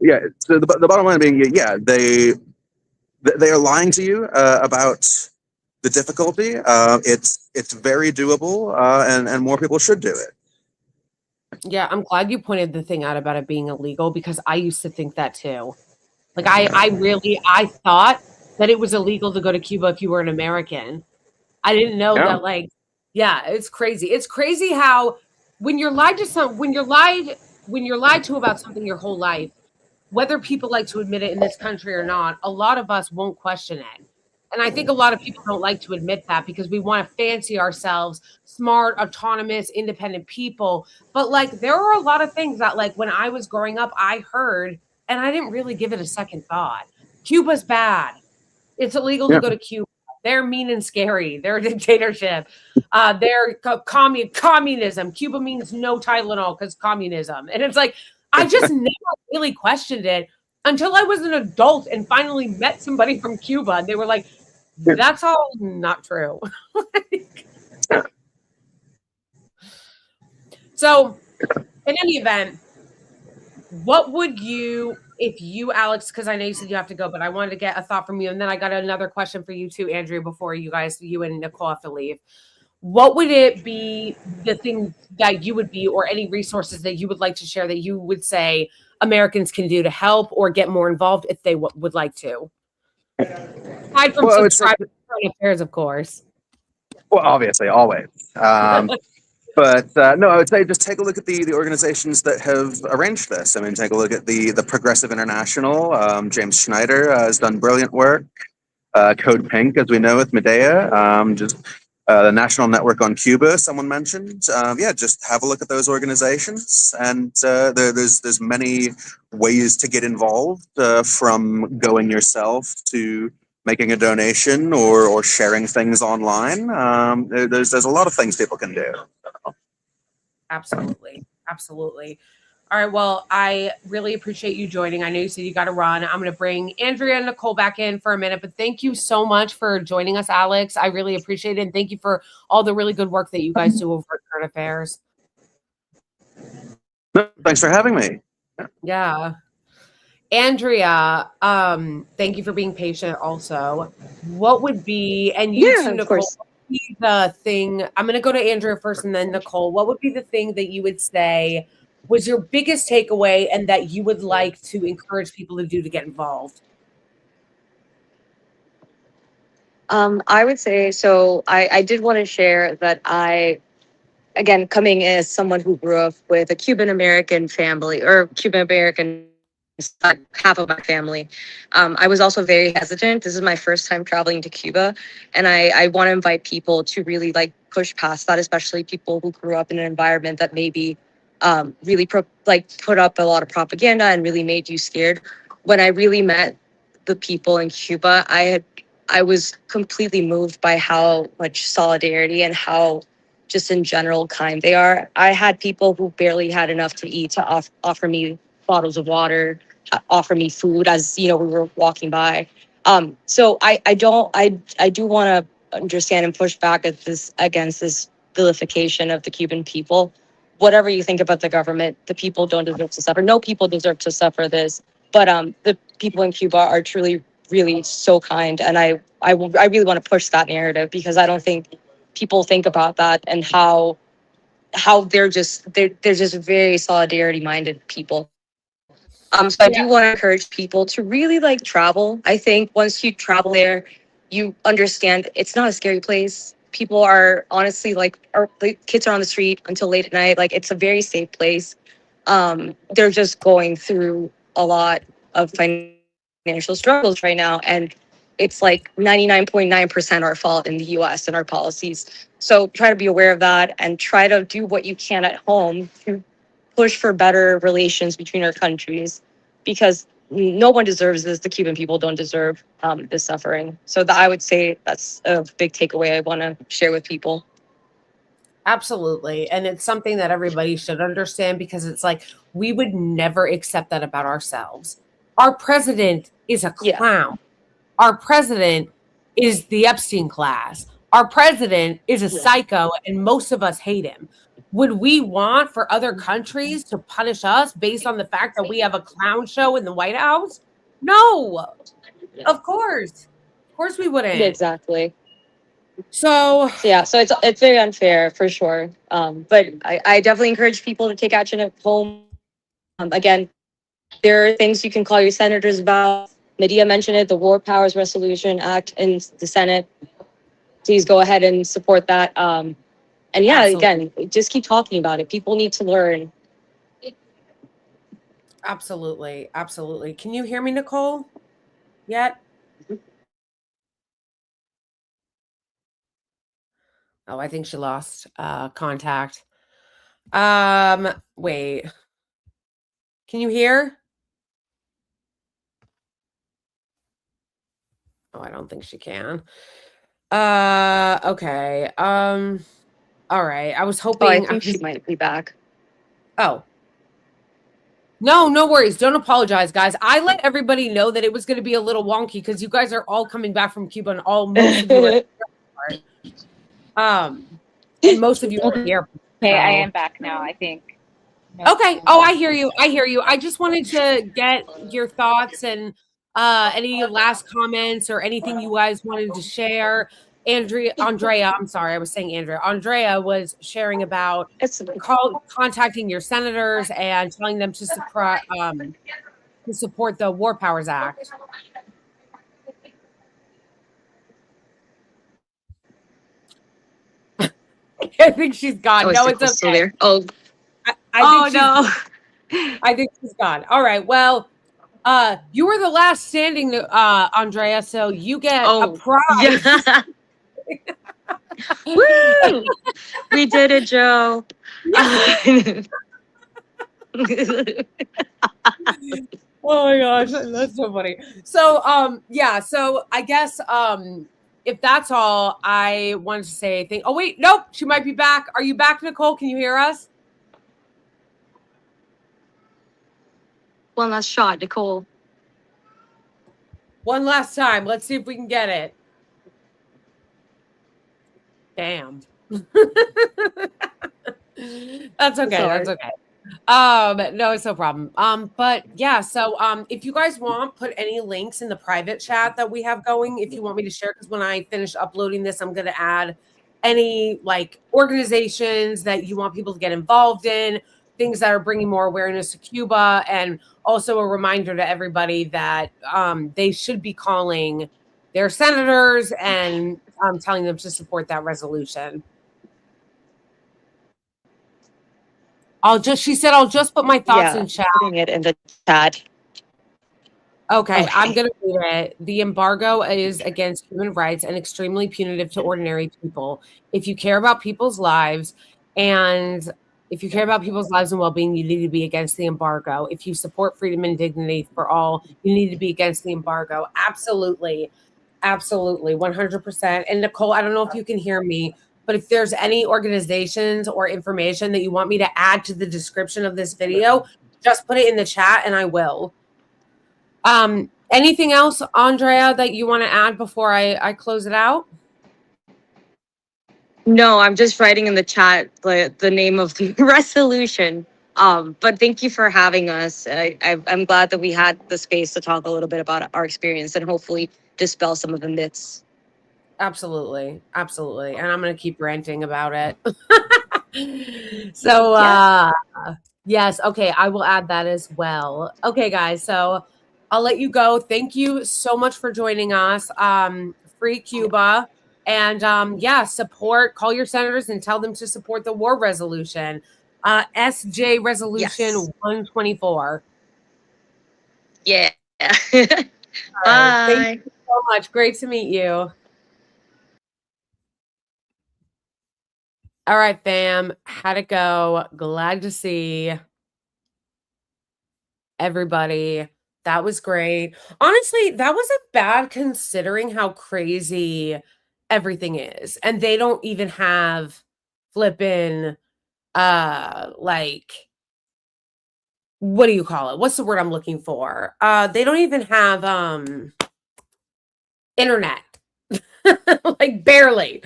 yeah. So the bottom line being, yeah, they are lying to you about the difficulty. It's very doable, and more people should do it. Yeah, I'm glad you pointed the thing out about it being illegal, because I used to think that too. Like I thought that it was illegal to go to Cuba if you were an American. I didn't know Yeah. that, like, yeah, it's crazy. It's crazy how when you're lied to about something your whole life, whether people like to admit it in this country or not, a lot of us won't question it. And I think a lot of people don't like to admit that because we want to fancy ourselves smart, autonomous, independent people. But like, there are a lot of things that, like, when I was growing up, I heard, and I didn't really give it a second thought. Cuba's bad. It's illegal to go to Cuba. They're mean and scary. They're a dictatorship. They're communism. Cuba means no Tylenol because communism. And it's like, I just never really questioned it until I was an adult and finally met somebody from Cuba. And they were like, that's all not true. So, in any event, what would you, if you, Alex, because I know you said you have to go, but I wanted to get a thought from you. And then I got another question for you too, Andrea, before you and Nicole have to leave. What would it be, the thing that you would be, or any resources that you would like to share that you would say Americans can do to help or get more involved if they would like to? Aside from subscribing to Current Affairs, of course. Well, obviously, always. But no, I would say just take a look at the organizations that have arranged this. I mean, take a look at the Progressive International. James Schneider has done brilliant work. Code Pink, as we know, with Medea. The National Network on Cuba, someone mentioned. Yeah, just have a look at those organizations. And there's many ways to get involved, from going yourself to making a donation or sharing things online. There's a lot of things people can do. Absolutely. All right. Well, I really appreciate you joining. I know you said you got to run. I'm going to bring Andrea and Nicole back in for a minute, but thank you so much for joining us, Alex. I really appreciate it. And thank you for all the really good work that you guys do over at Current Affairs. Thanks for having me. Yeah. Andrea, thank you for being patient also. What would be, and you too, Nicole, what would be the thing, I'm going to go to Andrea first and then Nicole, what would be the thing that you would say was your biggest takeaway and that you would like to encourage people to do to get involved? I would say, so I did want to share that again, coming as someone who grew up with a Cuban American family, or Cuban American, half of my family, I was also very hesitant. This is my first time traveling to Cuba, and I want to invite people to really push past that, especially people who grew up in an environment that maybe really put up a lot of propaganda and really made you scared. When I really met the people in Cuba, I was completely moved by how much solidarity and how just in general kind they are. I had people who barely had enough to eat to offer me bottles of water, offer me food as we were walking by. So I do want to understand and push back against this vilification of the Cuban people. Whatever you think about the government, the people don't deserve to suffer. No people deserve to suffer this, but the people in Cuba are truly, really so kind, and I really want to push that narrative, because I don't think people think about that and how they're just very solidarity minded people. So I do want to encourage people to really travel. I think once you travel there, you understand it's not a scary place. People are honestly the kids are on the street until late at night. It's a very safe place. They're just going through a lot of financial struggles right now, and it's 99.9% our fault in the US and our policies. So try to be aware of that and try to do what you can at home to push for better relations between our countries, because no one deserves this. The Cuban people don't deserve this suffering. So I would say that's a big takeaway I want to share with people. Absolutely. And it's something that everybody should understand, because it's we would never accept that about ourselves. Our president is a Yeah. clown. Our president is the Epstein class. Our president is a psycho, and most of us hate him. Would we want for other countries to punish us based on the fact that we have a clown show in the White House? No, of course. Of course we wouldn't. Exactly. So So it's very unfair for sure. But I definitely encourage people to take action at home. Again, there are things you can call your senators about. Medea mentioned it, the War Powers Resolution Act in the Senate. Please go ahead and support that. And yeah, Absolutely. again, just keep talking about it. People need to learn. Absolutely. Absolutely. Can you hear me, Nicole? Yet? Oh, I think she lost contact. Wait. Can you hear? Oh, I don't think she can. Okay. All right. I was Oh, I hoping think she might be back. Oh. No worries. Don't apologize, guys. I let everybody know that it was going to be a little wonky because you guys are all coming back from Cuba and most of you are and most of you are here. Okay, I am back now, I think. Okay. Oh, I hear you. I just wanted to get your thoughts and any last comments or anything you guys wanted to share. Andrea, I'm sorry, I was saying Andrea. Andrea was sharing about contacting your senators and telling them to support the War Powers Act. I think she's gone. No, it's okay. Still there. Oh, I think she's gone. All right. Well, you were the last standing, Andrea, so you get a prize. Yeah. Woo! We did it, Joe. Oh my gosh, that's so funny. So yeah, so I guess if that's all, I wanted to say oh wait, nope, she might be back. Are you back, Nicole? Can you hear us? One last shot, Nicole. One last time. Let's see if we can get it. Damn. That's okay. Sorry. That's okay. No, it's no problem. But yeah, so if you guys want, put any links in the private chat that we have going if you want me to share, because when I finish uploading this, I'm gonna add any like organizations that you want people to get involved in, things that are bringing more awareness to Cuba, and also a reminder to everybody that they should be calling their senators and telling them to support that resolution. She said I'll just put my thoughts in chat. Putting it in the chat. Okay, I'm going to read it. The embargo is against human rights and extremely punitive to ordinary people. If you care about people's lives and well-being, you need to be against the embargo. If you support freedom and dignity for all, you need to be against the embargo. Absolutely. Absolutely. 100%. And Nicole, I don't know if you can hear me, but if there's any organizations or information that you want me to add to the description of this video, just put it in the chat and I will. Anything else, Andrea, that you want to add before I close it out? No, I'm just writing in the chat the name of the resolution. But thank you for having us. I'm glad that we had the space to talk a little bit about our experience and hopefully dispel some of the myths. Absolutely. Absolutely. And I'm going to keep ranting about it. So, yes. Okay. I will add that as well. Okay, guys. So I'll let you go. Thank you so much for joining us. Free Cuba. And call your senators and tell them to support the war resolution. SJ Resolution 124. Yeah. Bye. Thank you so much. Great to meet you. All right, fam. How'd it go? Glad to see everybody. That was great. Honestly, that wasn't bad considering how crazy everything is. And they don't even have flipping what do you call it? What's the word I'm looking for? They don't even have internet. Like barely.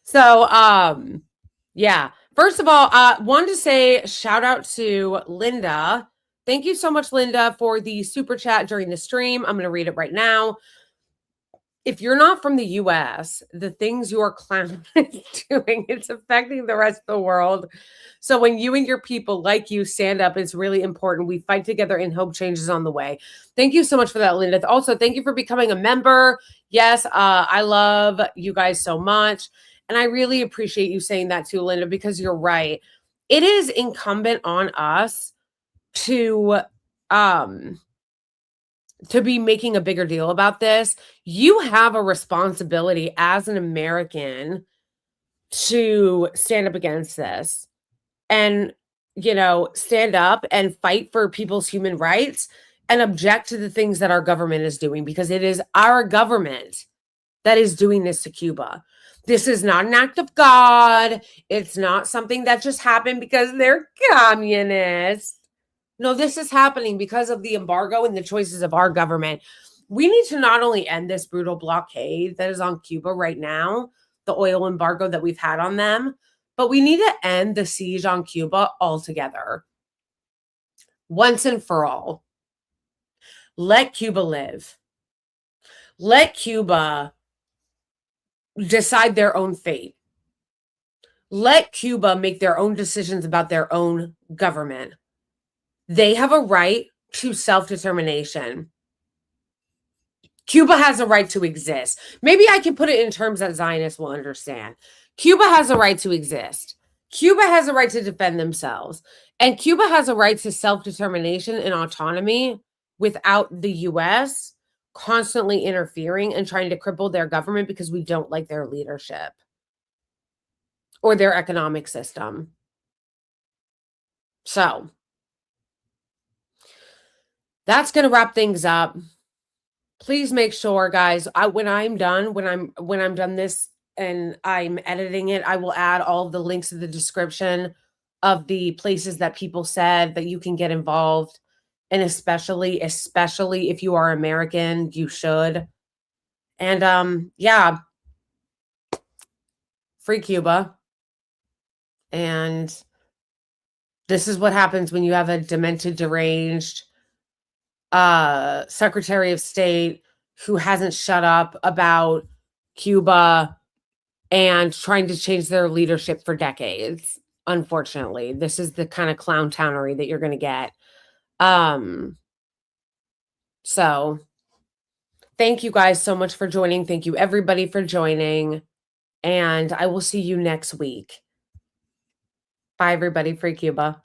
So yeah. First of all, wanted to say shout out to Linda. Thank you so much, Linda, for the super chat during the stream. I'm going to read it right now. If you're not from the US, the things your clown is doing, it's affecting the rest of the world. So when you and your people like you stand up, it's really important. We fight together and hope change is on the way. Thank you so much for that, Linda. Also, thank you for becoming a member. Yes, I love you guys so much. And I really appreciate you saying that too, Linda, because you're right. It is incumbent on us to be making a bigger deal about this. You have a responsibility as an American to stand up against this and, stand up and fight for people's human rights and object to the things that our government is doing, because it is our government that is doing this to Cuba. This is not an act of God. It's not something that just happened because they're communists. No, this is happening because of the embargo and the choices of our government. We need to not only end this brutal blockade that is on Cuba right now, the oil embargo that we've had on them, but we need to end the siege on Cuba altogether. Once and for all. Let Cuba live. Let Cuba decide their own fate. Let Cuba make their own decisions about their own government. They have a right to self-determination. Cuba has a right to exist. Maybe I can put it in terms that Zionists will understand. Cuba has a right to exist. Cuba has a right to defend themselves. And Cuba has a right to self-determination and autonomy without the U.S. constantly interfering and trying to cripple their government because we don't like their leadership or their economic system. So that's going to wrap things up. Please make sure, guys, when I'm done this and I'm editing it, I will add all of the links in the description of the places that people said that you can get involved. And especially if you are American, you should. And yeah, free Cuba. And this is what happens when you have a demented, deranged Secretary of State who hasn't shut up about Cuba and trying to change their leadership for decades. Unfortunately, this is the kind of clown townery that you're going to get. So thank you guys so much for joining. Thank you everybody for joining. And I will see you next week. Bye everybody. Free Cuba.